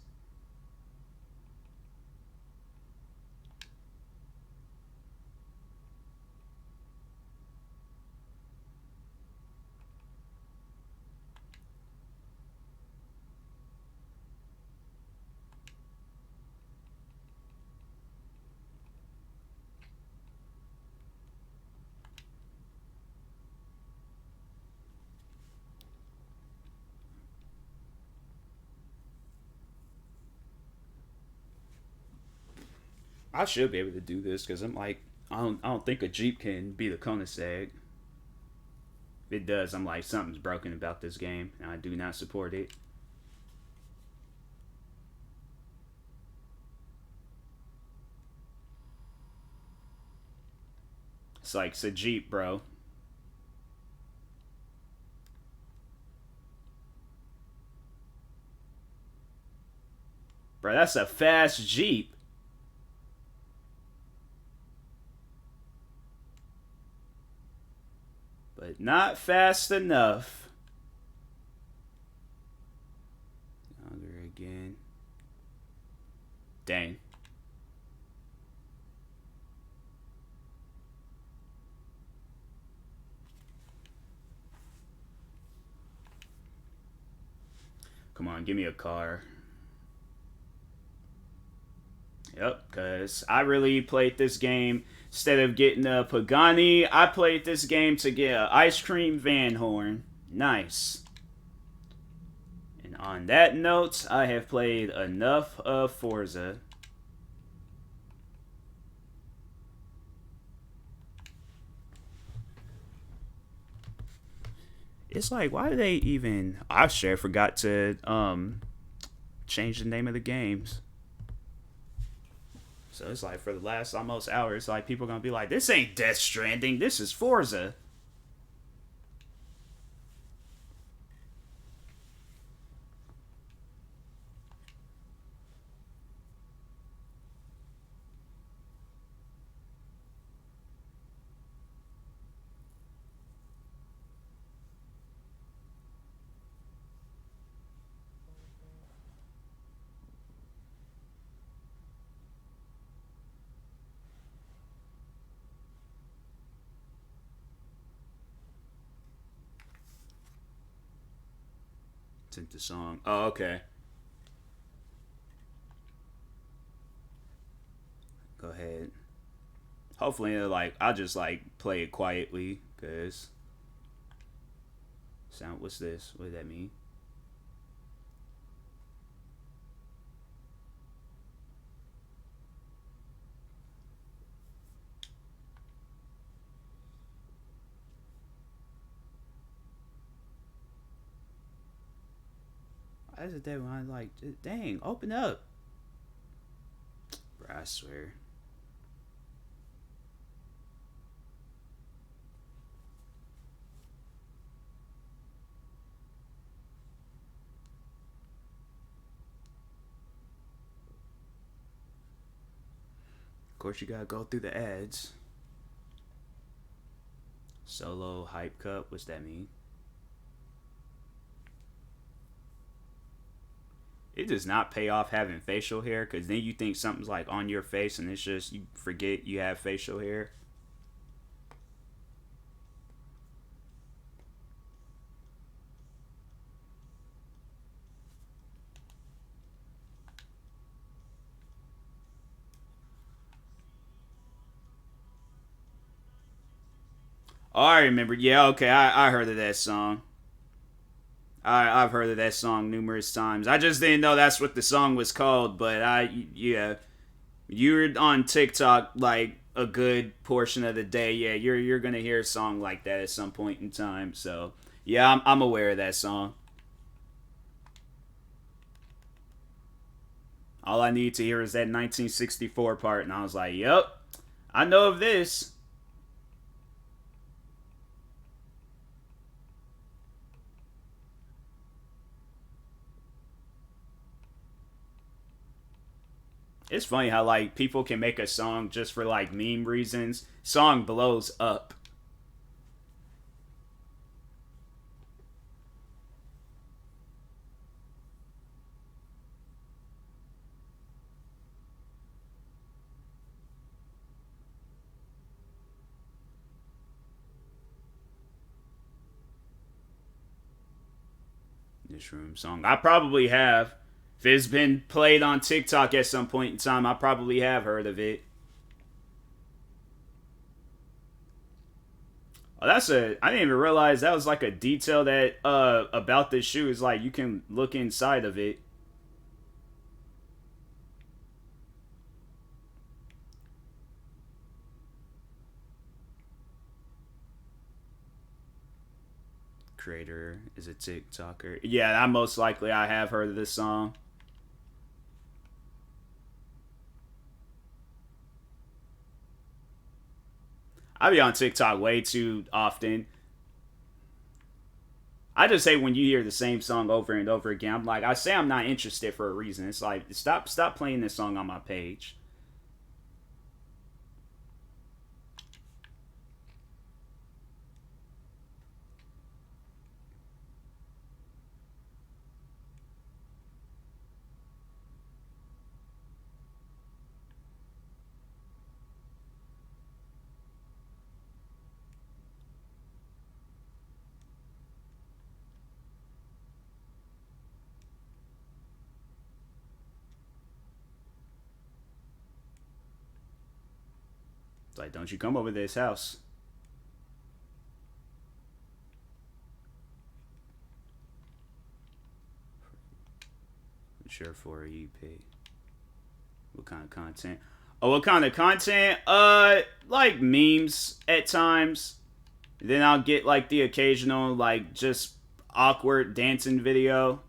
I should be able to do this because I'm like, I don't think a Jeep can beat a Koenigsegg. If it does, I'm like, something's broken about this game, and I do not support it. It's like, it's a Jeep, bro. Bro, that's a fast Jeep. But not fast enough. Younger again. Dang. Come on, give me a car. Yep, because I really played this game. Instead of getting a Pagani, I played this game to get an ice cream van horn. Nice. And on that note, I have played enough of Forza. It's like, why do they even... I sure forgot to change the name of the games. So it's like, for the last almost hour, it's like people are going to be like, this ain't Death Stranding, this is Forza. Sent the song. Oh, okay. Go ahead. Hopefully, like, I'll just, like, play it quietly, because... Sound, what's this? What does that mean? Why is it that when I, like, dang, open up? Bro, I swear. Of course, you gotta go through the ads. Solo hype cup, what's that mean? It does not pay off having facial hair, because then you think something's like on your face and it's just, you forget you have facial hair. Oh, I remember. Yeah, okay, I heard of that song. I've heard of that song numerous times. I just didn't know that's what the song was called, but yeah, you're on TikTok like a good portion of the day. Yeah, you're gonna hear a song like that at some point in time. So yeah, I'm aware of that song. All I need to hear is that 1964 part, and I was like, "Yep, I know of this." It's funny how like people can make a song just for like meme reasons. Song blows up. This room song. I probably have. If it's been played on TikTok at some point in time, I probably have heard of it. Oh, that's a. I didn't even realize that was like a detail that about this shoe is like you can look inside of it. Creator is a TikToker. Yeah, I most likely I have heard of this song. I be on TikTok way too often. I just hate when you hear the same song over and over again. I'm like, I say I'm not interested for a reason. It's like stop playing this song on my page. It's like, don't you come over to this house. Sure for EP. What kind of content? Oh, what kind of content? Like memes at times. Then I'll get like the occasional like just awkward dancing video.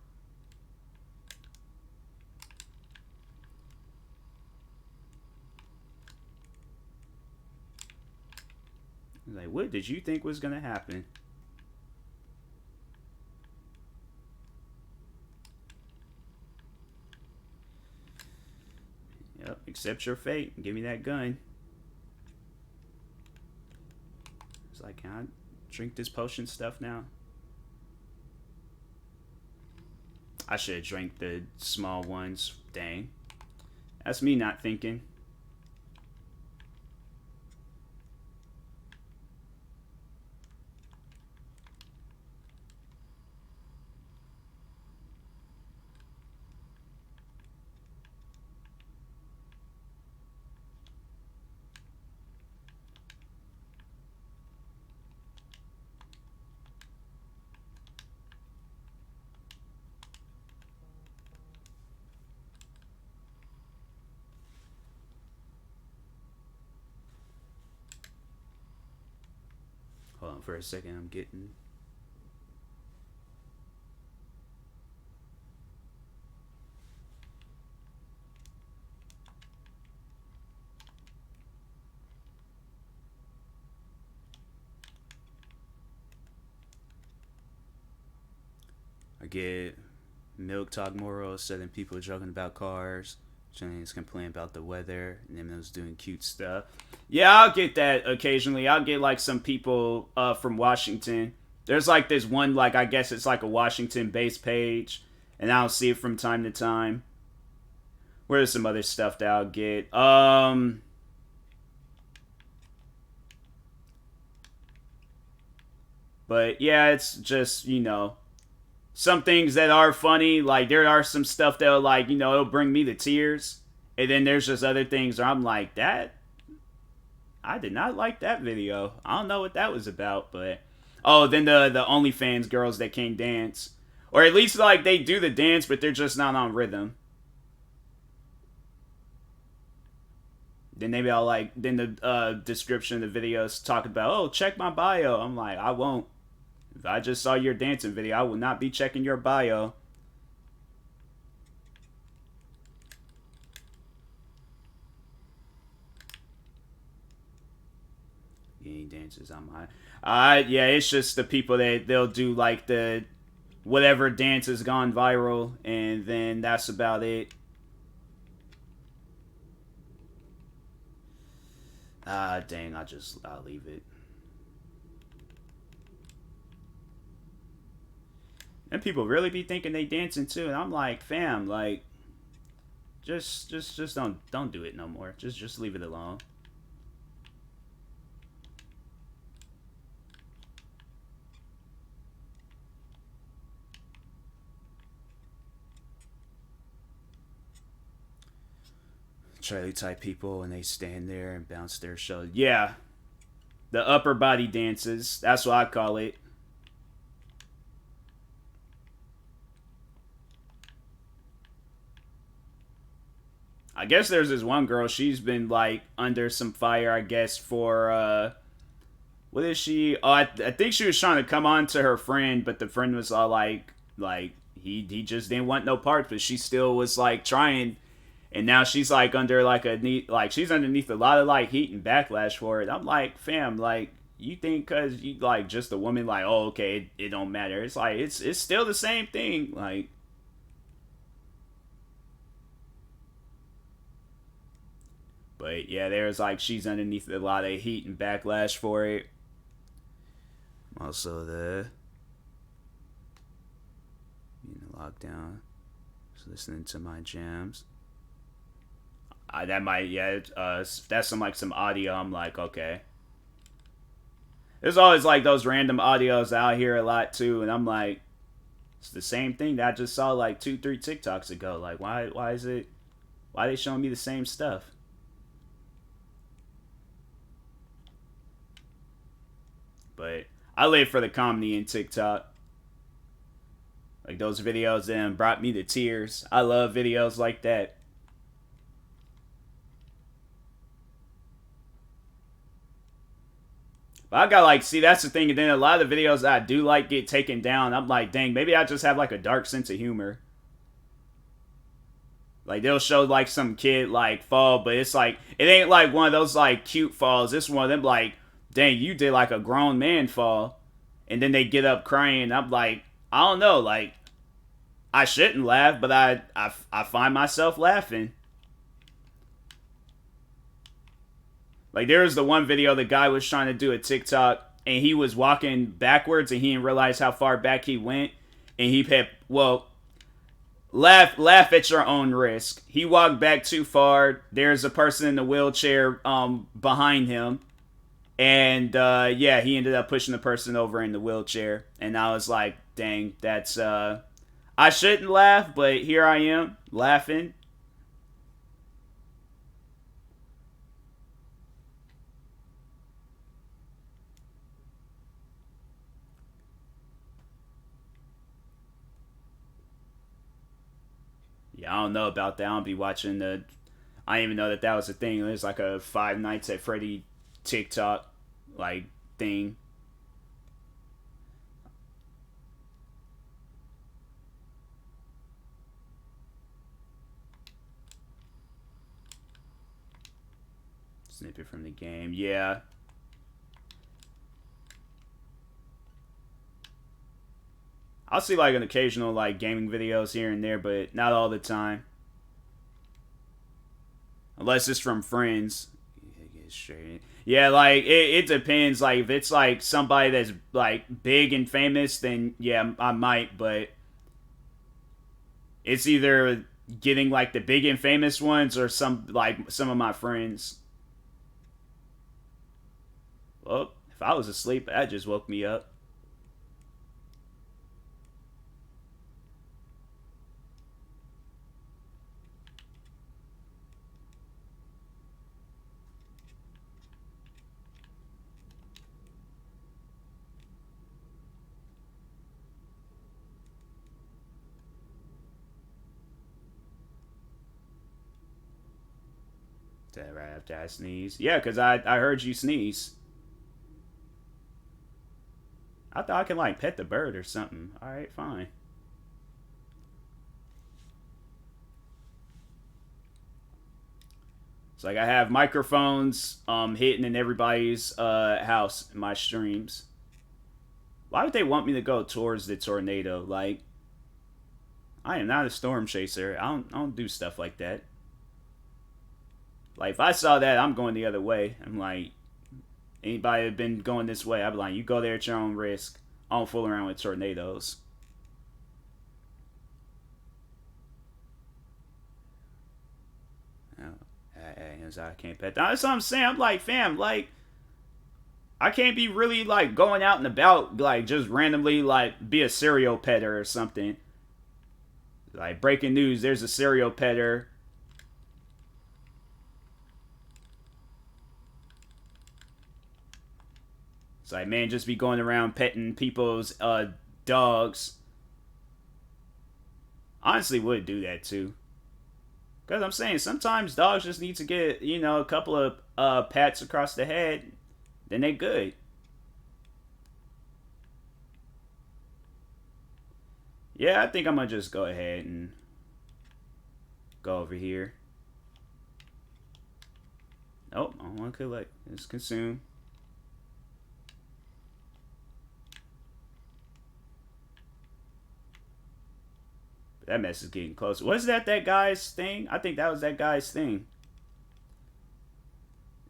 Like, what did you think was gonna happen? Yep, accept your fate. Give me that gun. It's like, can I drink this potion stuff now? I should have drank the small ones. Dang. That's me not thinking. Hold on for a second. I'm getting. I get Milk Talk Moral, setting people joking about cars. James complain about the weather, and then those doing cute stuff. Yeah, I'll get that occasionally. I'll get like some people from Washington. There's like this one, like I guess it's like a Washington-based page, and I'll see it from time to time. Where's some other stuff that I'll get? But yeah, it's just some things that are funny. Like there are some stuff that'll like it'll bring me to tears, and then there's just other things where I'm like that. I did not like that video. I don't know what that was about, but oh, then the OnlyFans girls that can't dance, or at least like they do the dance, but they're just not on rhythm. Then maybe I'll like then the description of the videos talk about check my bio. I'm like I won't. If I just saw your dancing video, I will not be checking your bio. Any dances on my yeah, it's just the people that they'll do like the whatever dance has gone viral, and then that's about it. Ah, dang, I'll leave it. And people really be thinking they dancing too, and I'm like, fam, like, just don't do it no more. Just leave it alone. Charlie type people, and they stand there and bounce their shoulders. Yeah, the upper body dances. That's what I call it. I guess there's this one girl. She's been like under some fire. I guess for what is she? Oh, I think she was trying to come on to her friend, but the friend was all like he just didn't want no parts, but she still was like trying. And now she's like under like she's underneath a lot of like heat and backlash for it. I'm like, fam, like you think because you like just a woman, like, oh, okay, it don't matter. It's like it's still the same thing. Like, but yeah, there's like she's underneath a lot of heat and backlash for it. Also the lockdown, just listening to my jams. That might, yeah, that's some audio. I'm like, okay. There's always like those random audios out here a lot too, and I'm like, it's the same thing that I just saw like 2-3 TikToks ago. Like, why is it? Why are they showing me the same stuff? But I live for the comedy in TikTok. Like those videos then brought me to tears. I love videos like that. But I got like, see, that's the thing. And then a lot of the videos that I do like get taken down. I'm like, dang, maybe I just have like a dark sense of humor. Like they'll show like some kid like fall, but it's like it ain't like one of those like cute falls. It's one of them like, dang, you did like a grown man fall, and then they get up crying. I'm like, I don't know, like I shouldn't laugh, but I find myself laughing. Like there was the one video the guy was trying to do a TikTok and he was walking backwards and he didn't realize how far back he went, and he had, well, laugh at your own risk. He walked back too far. There's a person in the wheelchair behind him, and yeah, he ended up pushing the person over in the wheelchair. And I was like, dang, that's I shouldn't laugh, but here I am laughing. Yeah, I don't know about that. I don't be watching the. I didn't even know that that was a thing. There's like a Five Nights at Freddy TikTok like thing. Snippet from the game. Yeah. I'll see like an occasional like gaming videos here and there, but not all the time. Unless it's from friends. Yeah, like it depends. Like if it's like somebody that's like big and famous, then yeah, I might. But it's either getting like the big and famous ones or some of my friends. Well, if I was asleep, that just woke me up. Right after I sneeze. Yeah, because I heard you sneeze. I thought I could like pet the bird or something. Alright, fine. It's like I have microphones hitting in everybody's house in my streams. Why would they want me to go towards the tornado? Like, I am not a storm chaser. I don't do stuff like that. Like if I saw that, I'm going the other way. I'm like, anybody have been going this way, I'd be like, you go there at your own risk. I don't fool around with tornadoes. I can't pet. That's what I'm saying. I'm like, fam, like, I can't be really like going out and about, like just randomly, like be a serial petter or something. Like breaking news, there's a serial petter. It's like, man, just be going around petting people's dogs. Honestly, would do that too. Because I'm saying sometimes dogs just need to get, you know, a couple of pats across the head, then they good. Yeah, I think I'm gonna just go ahead and go over here. Nope, I don't want to collect. It's consume. That mess is getting closer. Was that guy's thing? I think that was that guy's thing.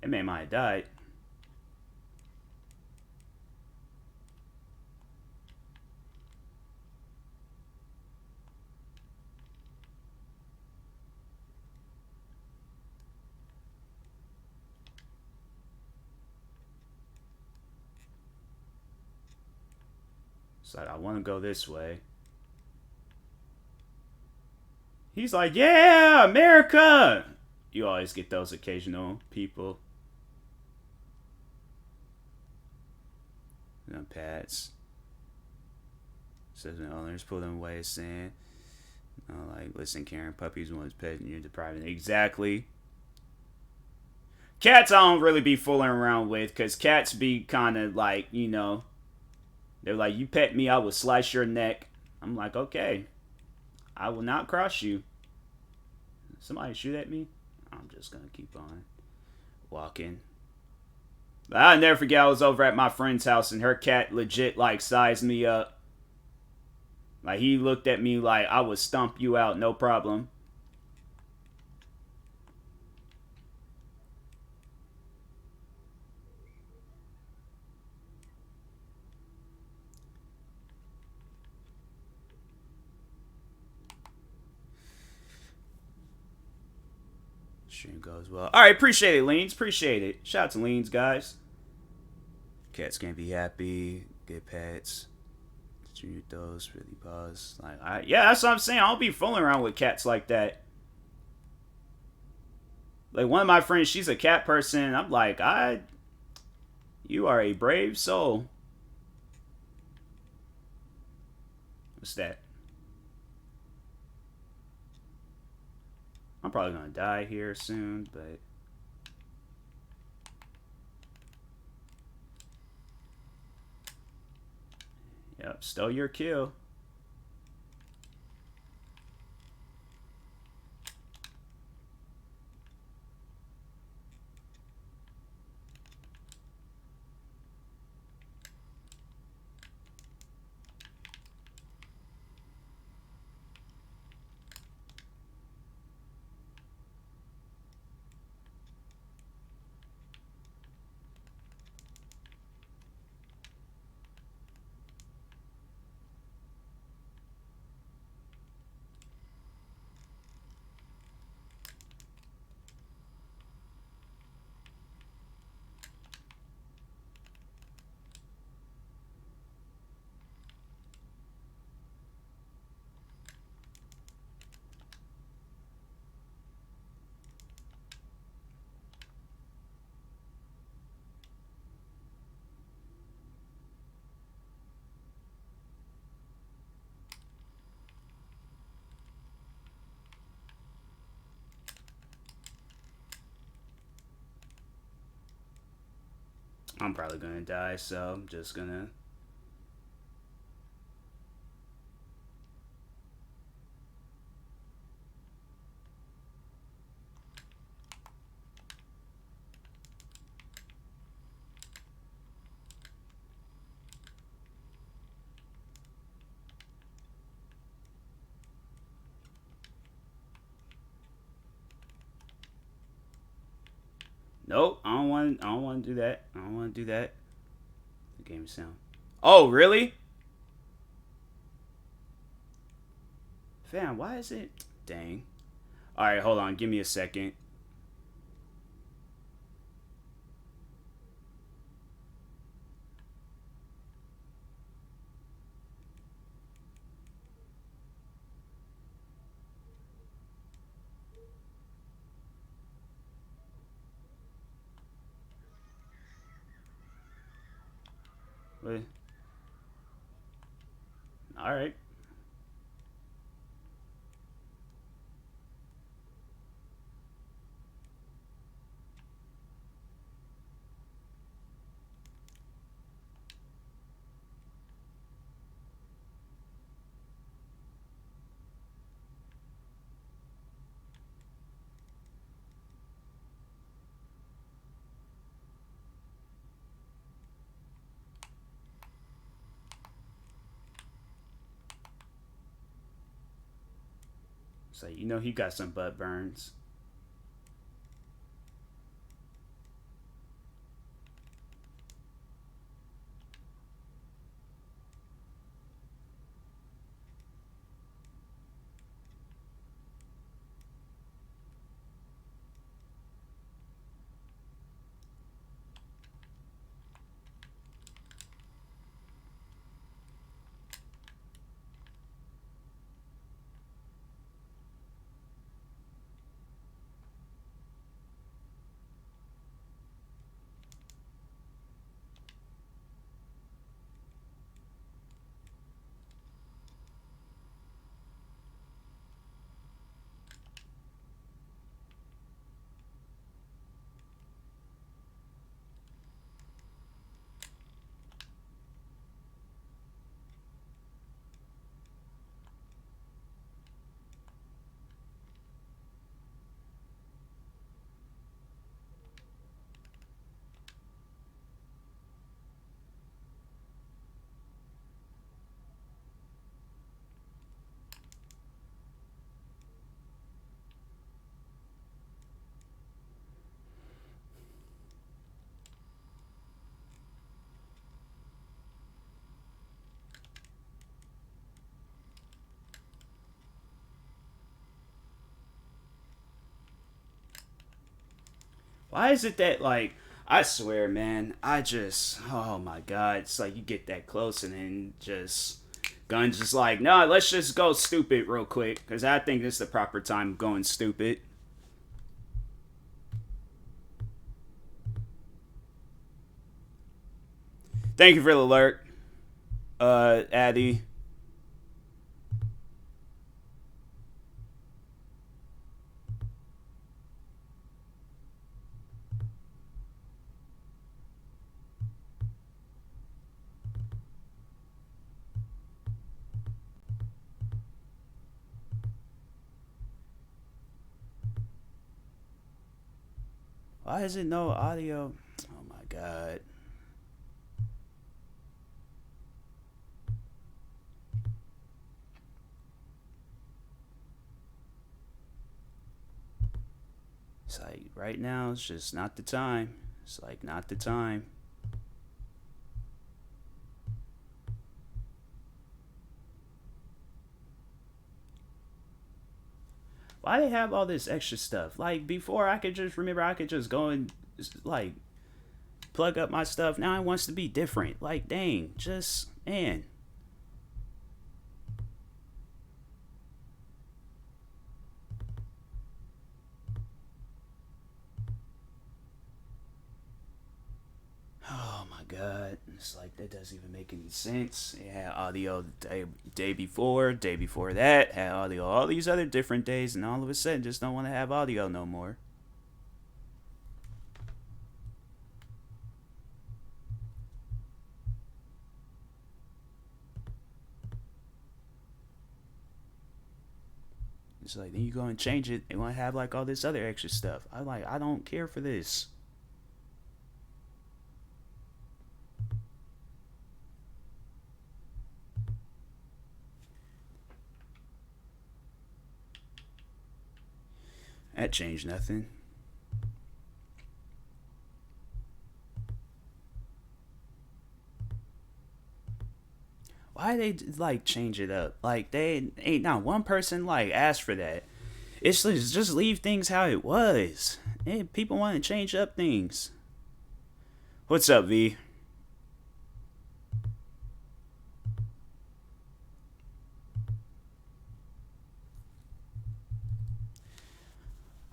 That man might have died. So I want to go this way. He's like, yeah, America! You always get those occasional people. No pets. Says the owners pull them away, saying, oh, like, listen, Karen, puppies one's pet and you're depriving. Exactly. Cats I don't really be fooling around with, because cats be kind of like, you know, they're like, you pet me, I will slice your neck. I'm like, okay. I will not cross you. Somebody shoot at me? I'm just gonna keep on walking. I'll never forget I was over at my friend's house and her cat legit like sized me up. Like he looked at me like I would stomp you out, no problem. Stream goes well. Alright, appreciate it, Leans. Appreciate it. Shout out to Leans, guys. Cats can't be happy. Get pets. Junior those really pause. Like, yeah, that's what I'm saying. I don't be fooling around with cats like that. Like one of my friends, she's a cat person. I'm like, you are a brave soul. What's that? I'm probably gonna die here soon, but yep, stole your kill. I'm probably gonna die, so I'm just gonna. Nope, I don't want. I don't want to do that. I don't want to do that. The game sound. Oh, really? Fam, why is it? Dang. All right, hold on. Give me a second. Wait. All right. So you know he got some butt burns. Why is it that like I swear, man, I just oh my god, it's like you get that close and then just guns just like no, let's just go stupid real quick because I think this is the proper time of going stupid. Thank you for the alert, Addy. Why is it no audio? Oh my god. It's like right now, it's just not the time. It's like not the time. Why they have all this extra stuff? Like before, I could just remember I could just go and like plug up my stuff. Now it wants to be different. Like dang, just man. Oh my god, it's like that doesn't even make any sense. It had audio the day before that had audio all these other different days, and all of a sudden just don't want to have audio no more. It's like then you go and change it and want to have like all this other extra stuff. I'm like I don't care for this. That changed nothing. Why they like change it up? Like they ain't not one person like asked for that. It's just leave things how it was. Hey, people want to change up things. What's up, V?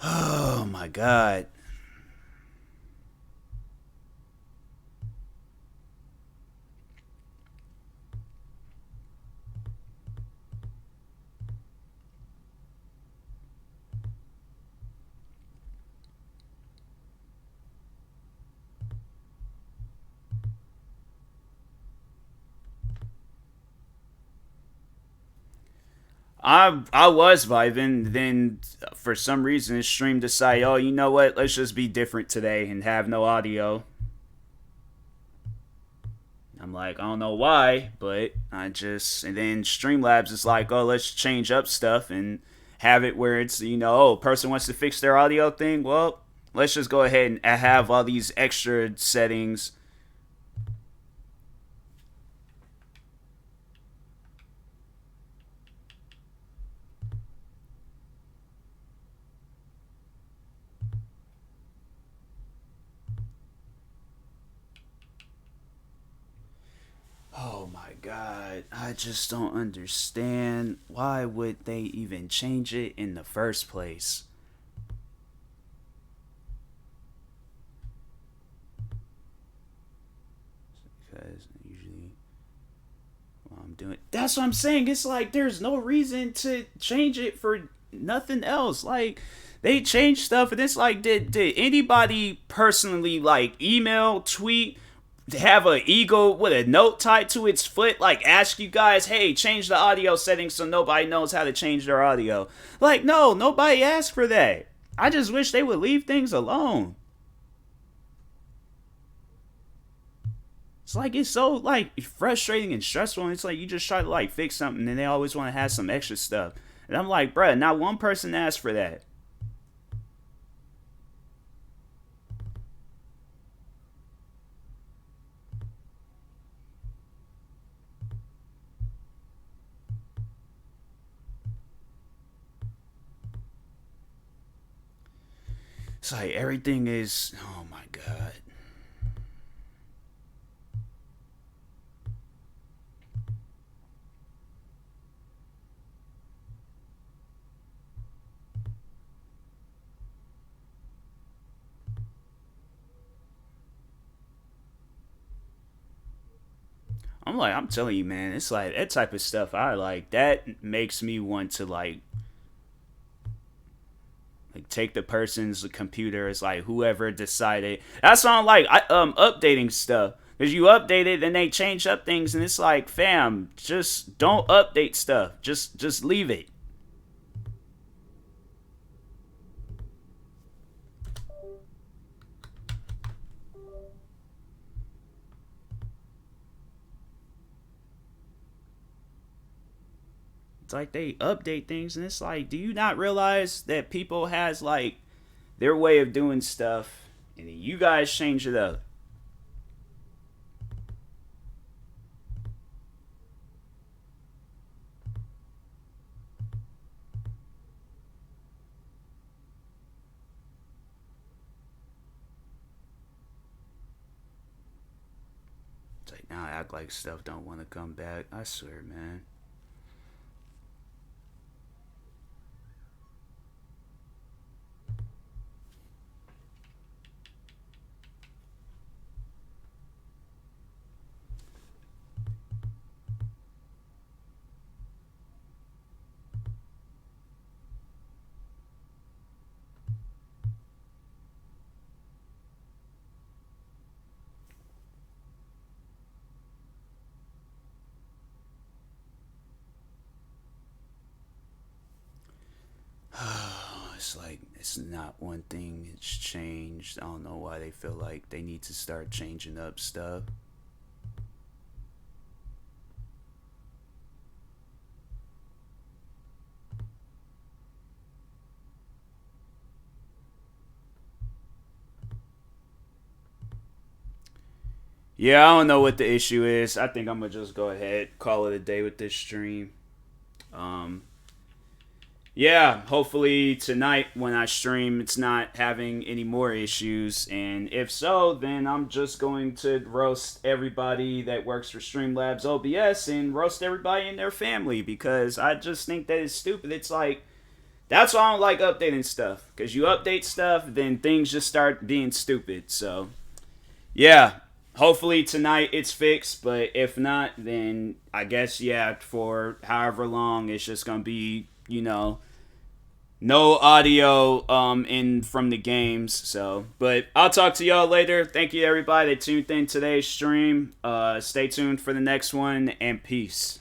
Oh my god. I was vibing. Then for some reason, stream decided, oh, you know what? Let's just be different today and have no audio. I'm like, I don't know why, but I just and then Streamlabs is like, oh, let's change up stuff and have it where it's oh, person wants to fix their audio thing. Well, let's just go ahead and have all these extra settings. Oh my god, I just don't understand. Why would they even change it in the first place? Because usually I'm doing. That's what I'm saying. It's like there's no reason to change it for nothing else. Like they change stuff, and it's like, did anybody personally like email, tweet, have an eagle with a note tied to its foot, like ask you guys, hey, change the audio settings so nobody knows how to change their audio? Like, no, nobody asked for that. I just wish they would leave things alone. It's like it's so like frustrating and stressful, and it's like you just try to like fix something and they always want to have some extra stuff. And I'm like, bruh, not one person asked for that. It's like everything is, oh my god. I'm like, I'm telling you, man, it's like that type of stuff. I like that makes me want to like take the person's computer. It's like whoever decided. That's why I'm like updating stuff. Cause you update it and they change up things and it's like, fam, just don't update stuff. Just leave it. It's like they update things and it's like, do you not realize that people has like their way of doing stuff and then you guys change it up? It's like now I act like stuff don't want to come back. I swear, man. It's like it's not one thing. It's changed. I don't know why they feel like they need to start changing up stuff. Yeah, I don't know what the issue is. I think I'm gonna just go ahead, call it a day with this stream. Um, yeah, hopefully tonight when I stream, it's not having any more issues. And if so, then I'm just going to roast everybody that works for Streamlabs OBS and roast everybody in their family because I just think that it's stupid. It's like, that's why I don't like updating stuff. Because you update stuff, then things just start being stupid. So, yeah, hopefully tonight it's fixed. But if not, then I guess, yeah, for however long, it's just going to be, no audio in from the games. So, but I'll talk to y'all later. Thank you everybody that tuned in today's stream. Stay tuned for the next one and peace.